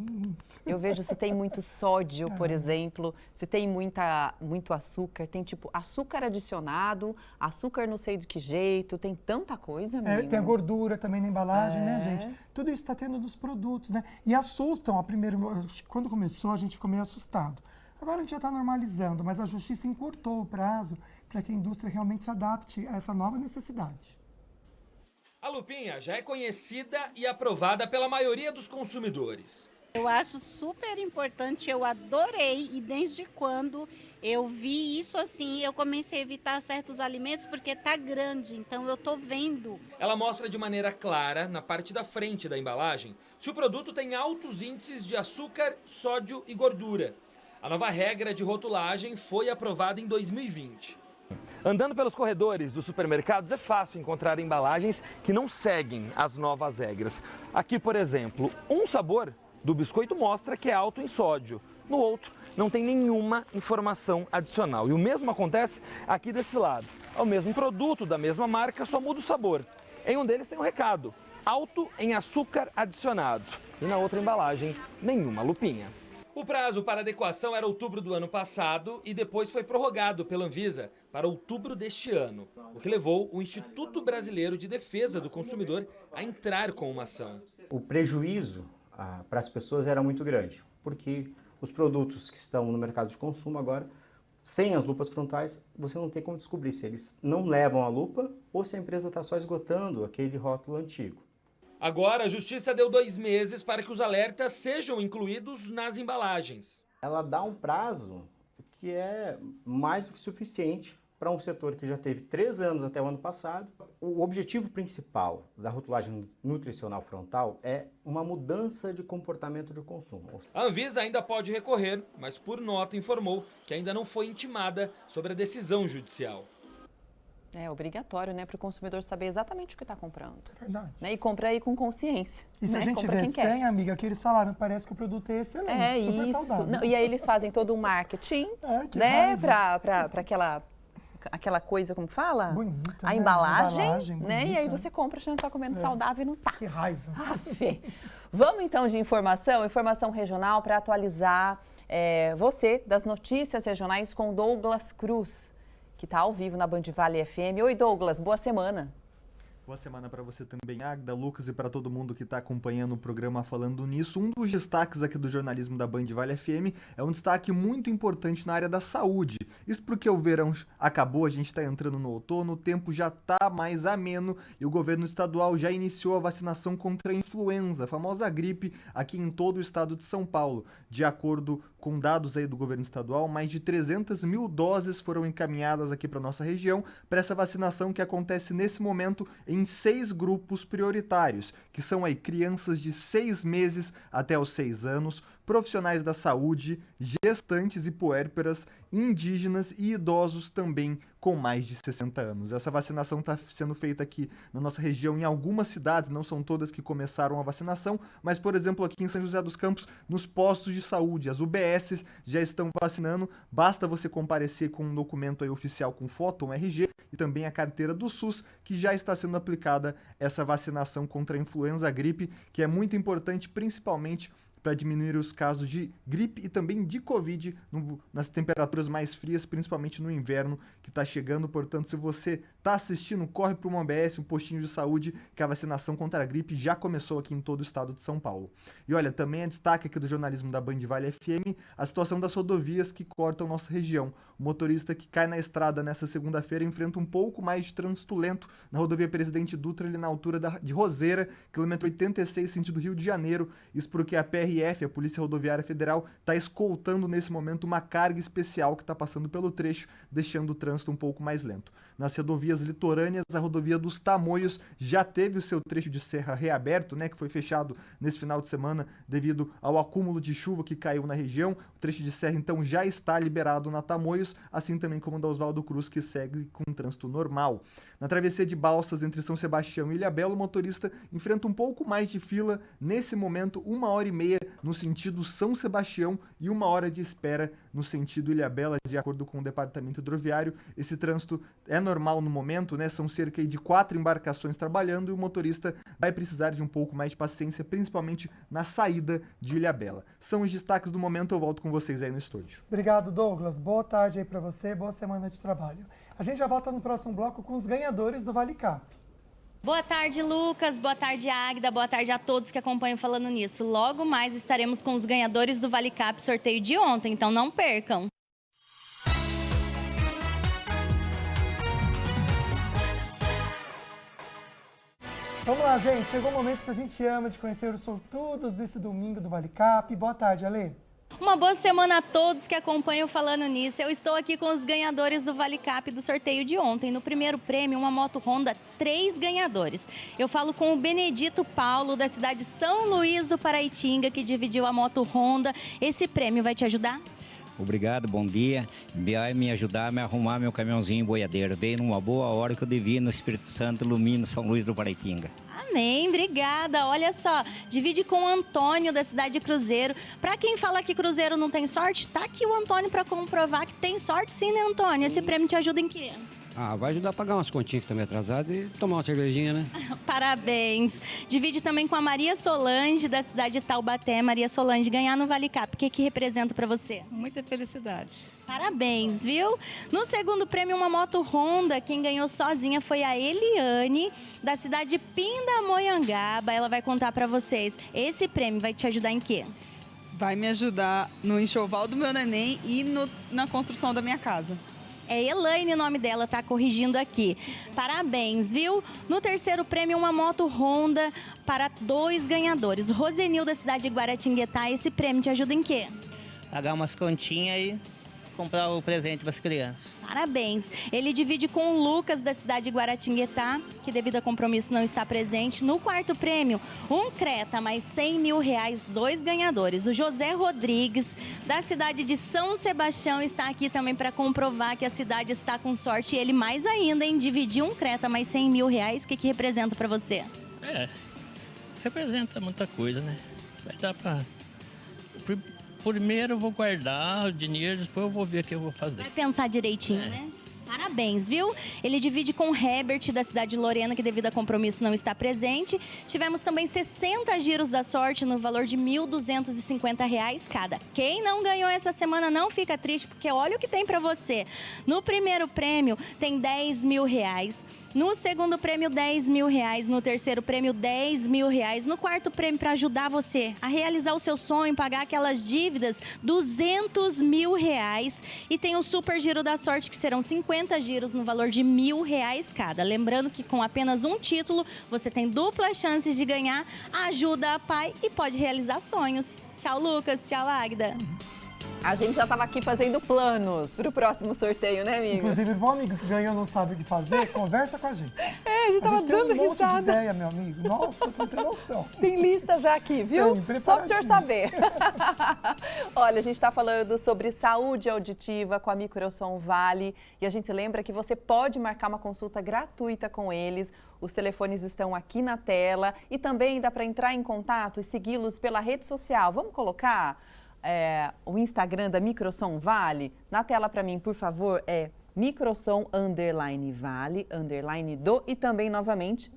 Eu vejo se tem muito sódio, por exemplo, se tem muito açúcar, tem tipo açúcar adicionado, açúcar não sei de que jeito, tem tanta coisa, amigo. Tem a gordura também na embalagem, né, gente? Tudo isso está tendo nos produtos, né? E assustam, quando começou a gente ficou meio assustado. Agora a gente já está normalizando, mas a justiça encurtou o prazo para que a indústria realmente se adapte a essa nova necessidade. A lupinha já é conhecida e aprovada pela maioria dos consumidores. Eu acho super importante, eu adorei e desde quando eu vi isso assim, eu comecei a evitar certos alimentos porque tá grande, então eu tô vendo. Ela mostra de maneira clara, na parte da frente da embalagem, se o produto tem altos índices de açúcar, sódio e gordura. A nova regra de rotulagem foi aprovada em 2020. Andando pelos corredores dos supermercados é fácil encontrar embalagens que não seguem as novas regras. Aqui, por exemplo, um sabor do biscoito mostra que é alto em sódio. No outro, não tem nenhuma informação adicional. E o mesmo acontece aqui desse lado. É o mesmo produto da mesma marca, só muda o sabor. Em um deles tem um recado: alto em açúcar adicionado. E na outra embalagem, nenhuma lupinha. O prazo para adequação era outubro do ano passado e depois foi prorrogado pela Anvisa para outubro deste ano, o que levou o Instituto Brasileiro de Defesa do Consumidor a entrar com uma ação. O prejuízo para as pessoas era muito grande, porque os produtos que estão no mercado de consumo agora, sem as lupas frontais, você não tem como descobrir se eles não levam a lupa ou se a empresa está só esgotando aquele rótulo antigo. Agora, a Justiça deu 2 meses para que os alertas sejam incluídos nas embalagens. Ela dá um prazo que é mais do que suficiente para um setor que já teve 3 anos até o ano passado. O objetivo principal da rotulagem nutricional frontal é uma mudança de comportamento de consumo. A Anvisa ainda pode recorrer, mas por nota informou que ainda não foi intimada sobre a decisão judicial. É obrigatório, né, para o consumidor saber exatamente o que está comprando. Verdade. Né, e compra aí com consciência. E se a gente vê sem, amiga, que eles falaram, parece que o produto é excelente, super isso. saudável. Não, e aí eles fazem todo um marketing, né, para aquela coisa, como fala? Bonita, a né? embalagem, né? Bonita. E aí você compra achando que está comendo saudável e não tá. Que raiva. Vamos então de informação regional para atualizar você das notícias regionais com Douglas Cruz, que está ao vivo na Band Vale FM. Oi, Douglas, boa semana. Boa semana para você também, Agda, Lucas, e para todo mundo que está acompanhando o programa Falando Nisso. Um dos destaques aqui do jornalismo da Band Vale FM é um destaque muito importante na área da saúde. Isso porque o verão acabou, a gente está entrando no outono, o tempo já está mais ameno e o governo estadual já iniciou a vacinação contra a influenza, a famosa gripe, aqui em todo o estado de São Paulo. De acordo com dados aí do governo estadual, mais de 300 mil doses foram encaminhadas aqui para nossa região para essa vacinação que acontece nesse momento em 6 grupos prioritários, que são aí crianças de 6 meses até os 6 anos, profissionais da saúde, gestantes e puérperas, indígenas e idosos também com mais de 60 anos. Essa vacinação está sendo feita aqui na nossa região em algumas cidades, não são todas que começaram a vacinação, mas, por exemplo, aqui em São José dos Campos, nos postos de saúde, as UBSs já estão vacinando, basta você comparecer com um documento aí oficial com foto, um RG, e também a carteira do SUS, que já está sendo aplicada essa vacinação contra a influenza, a gripe, que é muito importante, principalmente para diminuir os casos de gripe e também de Covid nas temperaturas mais frias, principalmente no inverno que está chegando. Portanto, se você está assistindo, corre para uma UBS, um postinho de saúde, que a vacinação contra a gripe já começou aqui em todo o estado de São Paulo. E olha, também é destaque aqui do jornalismo da Band Vale FM a situação das rodovias que cortam nossa região. O motorista que cai na estrada nessa segunda-feira enfrenta um pouco mais de trânsito lento na rodovia Presidente Dutra, ali na altura de Roseira, quilômetro 86, sentido Rio de Janeiro. Isso porque a PRF, a Polícia Rodoviária Federal, está escoltando nesse momento uma carga especial que está passando pelo trecho, deixando o trânsito um pouco mais lento. Nas rodovias litorâneas, a rodovia dos Tamoios já teve o seu trecho de serra reaberto, que foi fechado nesse final de semana devido ao acúmulo de chuva que caiu na região. O trecho de serra, então, já está liberado na Tamoios, assim também como da Oswaldo Cruz, que segue com trânsito normal. Na travessia de Balsas entre São Sebastião e Ilhabela, o motorista enfrenta um pouco mais de fila. Nesse momento, 1h30 no sentido São Sebastião e 1 hora de espera no sentido Ilhabela, de acordo com o Departamento Hidroviário. Esse trânsito é normal no momento, são cerca de 4 embarcações trabalhando e o motorista vai precisar de um pouco mais de paciência, principalmente na saída de Ilhabela. São os destaques do momento, eu volto com vocês aí no estúdio. Obrigado, Douglas. Boa tarde aí para você, boa semana de trabalho. A gente já volta no próximo bloco com os ganhadores do Vale Cap. Boa tarde, Lucas. Boa tarde, Agda. Boa tarde a todos que acompanham Falando Nisso. Logo mais estaremos com os ganhadores do Vale Cap, sorteio de ontem, então não percam. Vamos lá, gente. Chegou o momento que a gente ama de conhecer os sortudos desse domingo do Vale Cap. Boa tarde, Ale. Uma boa semana a todos que acompanham Falando Nisso. Eu estou aqui com os ganhadores do Vale Cap do sorteio de ontem. No primeiro prêmio, uma moto Honda, 3 ganhadores. Eu falo com o Benedito Paulo, da cidade de São Luís do Paraitinga, que dividiu a moto Honda. Esse prêmio vai te ajudar? Obrigado, bom dia. Vai me ajudar a me arrumar meu caminhãozinho boiadeiro. Veio numa boa hora que eu devia no Espírito Santo, Lumino, São Luís do Paraitinga. Amém, obrigada. Olha só, divide com o Antônio, da cidade de Cruzeiro. Para quem fala que Cruzeiro não tem sorte, tá aqui o Antônio para comprovar que tem sorte sim, né, Antônio? Esse prêmio te ajuda em quê? Vai ajudar a pagar umas continhas que estão meio atrasadas e tomar uma cervejinha, né? Parabéns. Divide também com a Maria Solange, da cidade de Taubaté. Maria Solange, ganhar no Vale Cap, o que representa para você? Muita felicidade. Parabéns, viu? No segundo prêmio, uma moto Honda. Quem ganhou sozinha foi a Eliane, da cidade de Pindamonhangaba. Ela vai contar para vocês. Esse prêmio vai te ajudar em quê? Vai me ajudar no enxoval do meu neném e na construção da minha casa. É Elaine o nome dela, tá corrigindo aqui. Parabéns, viu? No terceiro prêmio, uma moto Honda para 2 ganhadores. Rosenil, da cidade de Guaratinguetá, esse prêmio te ajuda em quê? Pagar umas continhas e comprar o presente para as crianças. Parabéns. Ele divide com o Lucas, da cidade de Guaratinguetá, que devido a compromisso não está presente. No quarto prêmio, um Creta, mais R$100 mil, 2 ganhadores. O José Rodrigues, da cidade de São Sebastião, está aqui também para comprovar que a cidade está com sorte. E ele mais ainda, em dividir um Creta, mais R$100 mil, o que representa para você? Representa muita coisa, né? Vai dar para... Primeiro eu vou guardar o dinheiro, depois eu vou ver o que eu vou fazer. Vai pensar direitinho, né? Parabéns, viu? Ele divide com o Herbert, da cidade de Lorena, que devido a compromisso não está presente. Tivemos também 60 giros da sorte no valor de R$ 1.250 cada. Quem não ganhou essa semana não fica triste, porque olha o que tem para você. No primeiro prêmio tem R$ 10.000. No segundo prêmio, R$ 10.000. No terceiro prêmio, R$ 10.000. No quarto prêmio, para ajudar você a realizar o seu sonho, pagar aquelas dívidas, R$ 200.000. E tem o super giro da sorte, que serão 50 giros no valor de R$ 1.000 cada. Lembrando que com apenas um título, você tem duplas chances de ganhar, ajuda a pai e pode realizar sonhos. Tchau, Lucas. Tchau, Águida. A gente já estava aqui fazendo planos para o próximo sorteio, né, amigo? Inclusive, o amigo que ganhou não sabe o que fazer, conversa com a gente. A gente estava dando tem um monte de ideia, meu amigo. Nossa, você não tem noção. Tem lista já aqui, viu? Só para o senhor saber. Olha, a gente está falando sobre saúde auditiva com a Microsom Vale. E a gente lembra que você pode marcar uma consulta gratuita com eles. Os telefones estão aqui na tela. E também dá para entrar em contato e segui-los pela rede social. Vamos colocar o Instagram da Microsom Vale? Na tela para mim, por favor, é Microsom_Vale, _ e também, novamente,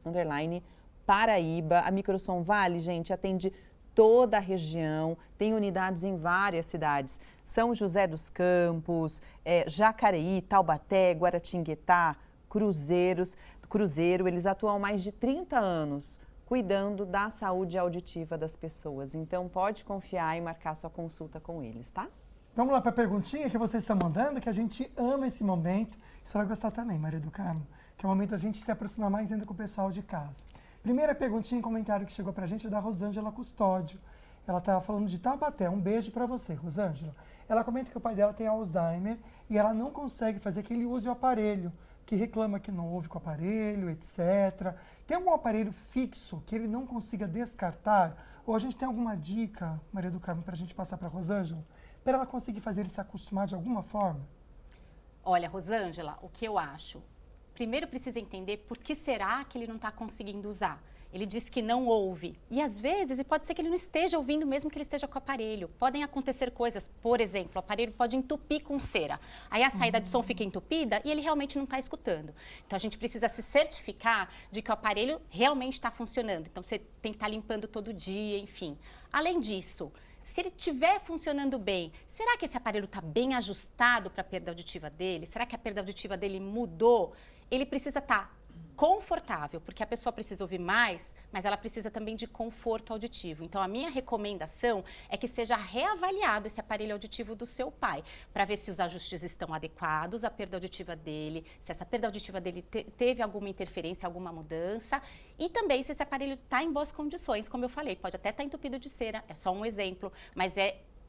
_Paraíba. A Microsom Vale, gente, atende toda a região, tem unidades em várias cidades. São José dos Campos, Jacareí, Taubaté, Guaratinguetá, Cruzeiro. Eles atuam há mais de 30 anos cuidando da saúde auditiva das pessoas. Então, pode confiar e marcar sua consulta com eles, tá? Vamos lá para a perguntinha que vocês estão mandando, que a gente ama esse momento. Você vai gostar também, Maria do Carmo, que é o momento da gente se aproximar mais ainda com o pessoal de casa. Primeira perguntinha, comentário que chegou para a gente é da Rosângela Custódio. Ela estava falando de Taubaté. Um beijo para você, Rosângela. Ela comenta que o pai dela tem Alzheimer e ela não consegue fazer que ele use o aparelho, que reclama que não ouve com o aparelho, etc. Tem algum aparelho fixo que ele não consiga descartar? Ou a gente tem alguma dica, Maria do Carmo, para a gente passar para a Rosângela, para ela conseguir fazer ele se acostumar de alguma forma? Olha, Rosângela, o que eu acho? Primeiro precisa entender por que será que ele não está conseguindo usar. Ele diz que não ouve. E às vezes, pode ser que ele não esteja ouvindo mesmo que ele esteja com o aparelho. Podem acontecer coisas, por exemplo, o aparelho pode entupir com cera. Aí a saída de som fica entupida e ele realmente não está escutando. Então a gente precisa se certificar de que o aparelho realmente está funcionando. Então você tem que estar limpando todo dia, enfim. Além disso, se ele estiver funcionando bem, será que esse aparelho está bem ajustado para a perda auditiva dele? Será que a perda auditiva dele mudou? Ele precisa estar confortável, porque a pessoa precisa ouvir mais, mas ela precisa também de conforto auditivo. Então, a minha recomendação é que seja reavaliado esse aparelho auditivo do seu pai, para ver se os ajustes estão adequados à perda auditiva dele, se essa perda auditiva dele teve alguma interferência, alguma mudança, e também se esse aparelho está em boas condições, como eu falei, pode até estar entupido de cera, é só um exemplo, mas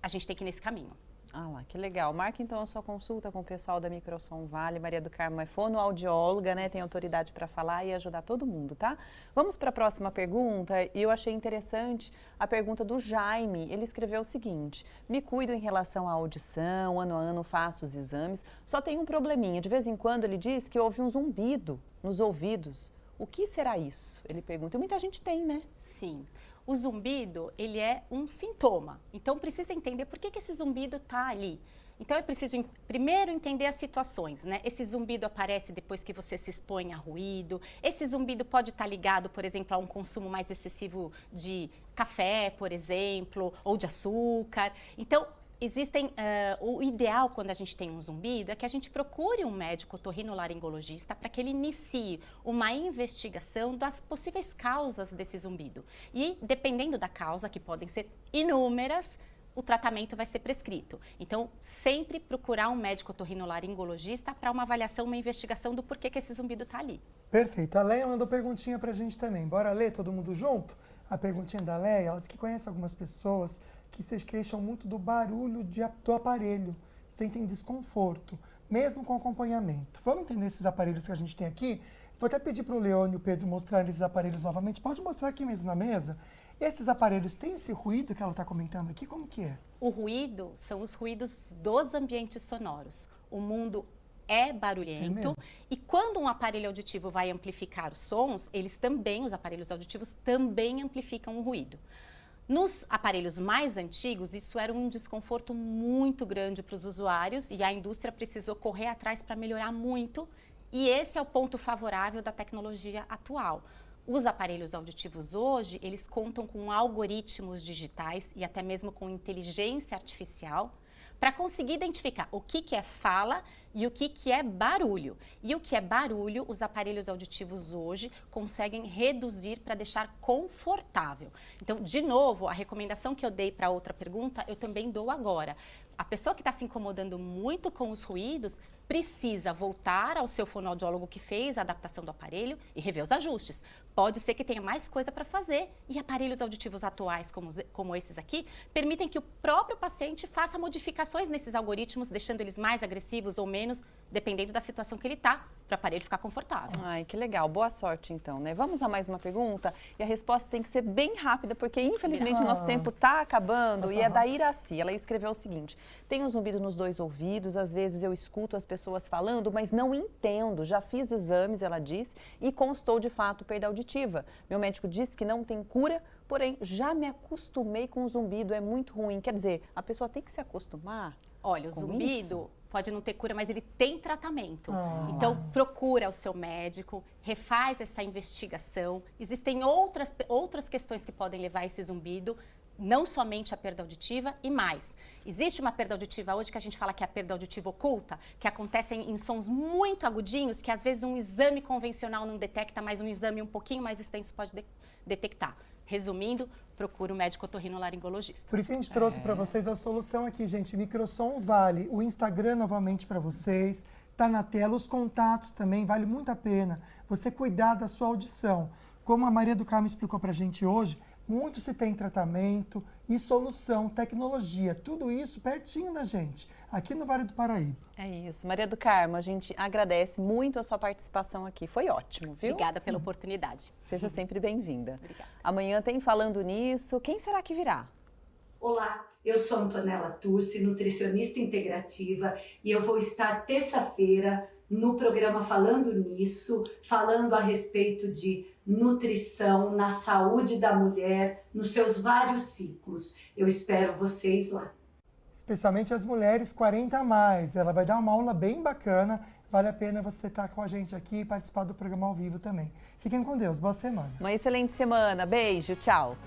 a gente tem que ir nesse caminho. Ah lá, que legal. Marque então a sua consulta com o pessoal da Microsom Vale. Maria do Carmo é fonoaudióloga, né? Tem autoridade para falar e ajudar todo mundo, tá? Vamos para a próxima pergunta. E eu achei interessante a pergunta do Jaime. Ele escreveu o seguinte: me cuido em relação à audição, ano a ano faço os exames, só tem um probleminha. De vez em quando ele diz que houve um zumbido nos ouvidos. O que será isso? Ele pergunta. E muita gente tem, né? Sim. O zumbido, ele é um sintoma. Então, precisa entender por que esse zumbido está ali. Então, é preciso primeiro entender as situações, né? Esse zumbido aparece depois que você se expõe a ruído. Esse zumbido pode estar ligado, por exemplo, a um consumo mais excessivo de café, por exemplo, ou de açúcar. Então, o ideal quando a gente tem um zumbido é que a gente procure um médico otorrinolaringologista para que ele inicie uma investigação das possíveis causas desse zumbido. E dependendo da causa, que podem ser inúmeras, o tratamento vai ser prescrito. Então, sempre procurar um médico otorrinolaringologista para uma avaliação, uma investigação do porquê que esse zumbido está ali. Perfeito. A Leia mandou perguntinha para a gente também. Bora ler todo mundo junto? A perguntinha da Leia, ela diz que conhece algumas pessoas que se queixam muito do barulho do aparelho, sentem desconforto, mesmo com acompanhamento. Vamos entender esses aparelhos que a gente tem aqui? Vou até pedir para o Leone e o Pedro mostrarem esses aparelhos novamente. Pode mostrar aqui mesmo na mesa. Esses aparelhos têm esse ruído que ela está comentando aqui? Como que é? O ruído são os ruídos dos ambientes sonoros. O mundo é barulhento e quando um aparelho auditivo vai amplificar os sons, os aparelhos auditivos também amplificam o ruído. Nos aparelhos mais antigos, isso era um desconforto muito grande para os usuários e a indústria precisou correr atrás para melhorar muito. E esse é o ponto favorável da tecnologia atual. Os aparelhos auditivos hoje, eles contam com algoritmos digitais e até mesmo com inteligência artificial para conseguir identificar o que é fala e o que é barulho. E o que é barulho, os aparelhos auditivos hoje conseguem reduzir para deixar confortável. Então, de novo, a recomendação que eu dei para outra pergunta, eu também dou agora. A pessoa que está se incomodando muito com os ruídos precisa voltar ao seu fonoaudiólogo que fez a adaptação do aparelho e rever os ajustes. Pode ser que tenha mais coisa para fazer e aparelhos auditivos atuais, como esses aqui, permitem que o próprio paciente faça modificações nesses algoritmos, deixando eles mais agressivos ou menos, dependendo da situação que ele está, para o aparelho ficar confortável. Ai, que legal. Boa sorte, então, né? Vamos a mais uma pergunta? E a resposta tem que ser bem rápida, porque, infelizmente, o nosso tempo está acabando. E é da Iraci. Ela escreveu o seguinte: tenho um zumbido nos 2 ouvidos, às vezes eu escuto as pessoas falando, mas não entendo. Já fiz exames, ela disse, e constou, de fato, perda auditiva. Meu médico disse que não tem cura, porém, já me acostumei com o zumbido, é muito ruim. Quer dizer, a pessoa tem que se acostumar. Olha, o zumbido pode não ter cura, mas ele tem tratamento. Então, procura o seu médico, refaz essa investigação. Existem outras questões que podem levar a esse zumbido, não somente a perda auditiva e mais. Existe uma perda auditiva hoje que a gente fala que é a perda auditiva oculta, que acontece em sons muito agudinhos, que às vezes um exame convencional não detecta, mas um exame um pouquinho mais extenso pode detectar. Resumindo, procura o médico otorrinolaringologista. Por isso que a gente trouxe para vocês a solução aqui, gente. Microsom vale. O Instagram novamente para vocês. Tá na tela. Os contatos também. Vale muito a pena você cuidar da sua audição. Como a Maria do Carmo explicou para a gente hoje, muito se tem tratamento e solução, tecnologia. Tudo isso pertinho da gente, aqui no Vale do Paraíba. É isso. Maria do Carmo, a gente agradece muito a sua participação aqui. Foi ótimo, viu? Obrigada pela oportunidade. Seja sempre bem-vinda. Obrigada. Amanhã tem Falando Nisso. Quem será que virá? Olá, eu sou Antonella Turci, nutricionista integrativa, e eu vou estar terça-feira no programa Falando Nisso, falando a respeito de nutrição na saúde da mulher, nos seus vários ciclos. Eu espero vocês lá. Especialmente as mulheres 40 a mais. Ela vai dar uma aula bem bacana. Vale a pena você estar com a gente aqui e participar do programa ao vivo também. Fiquem com Deus. Boa semana. Uma excelente semana. Beijo. Tchau.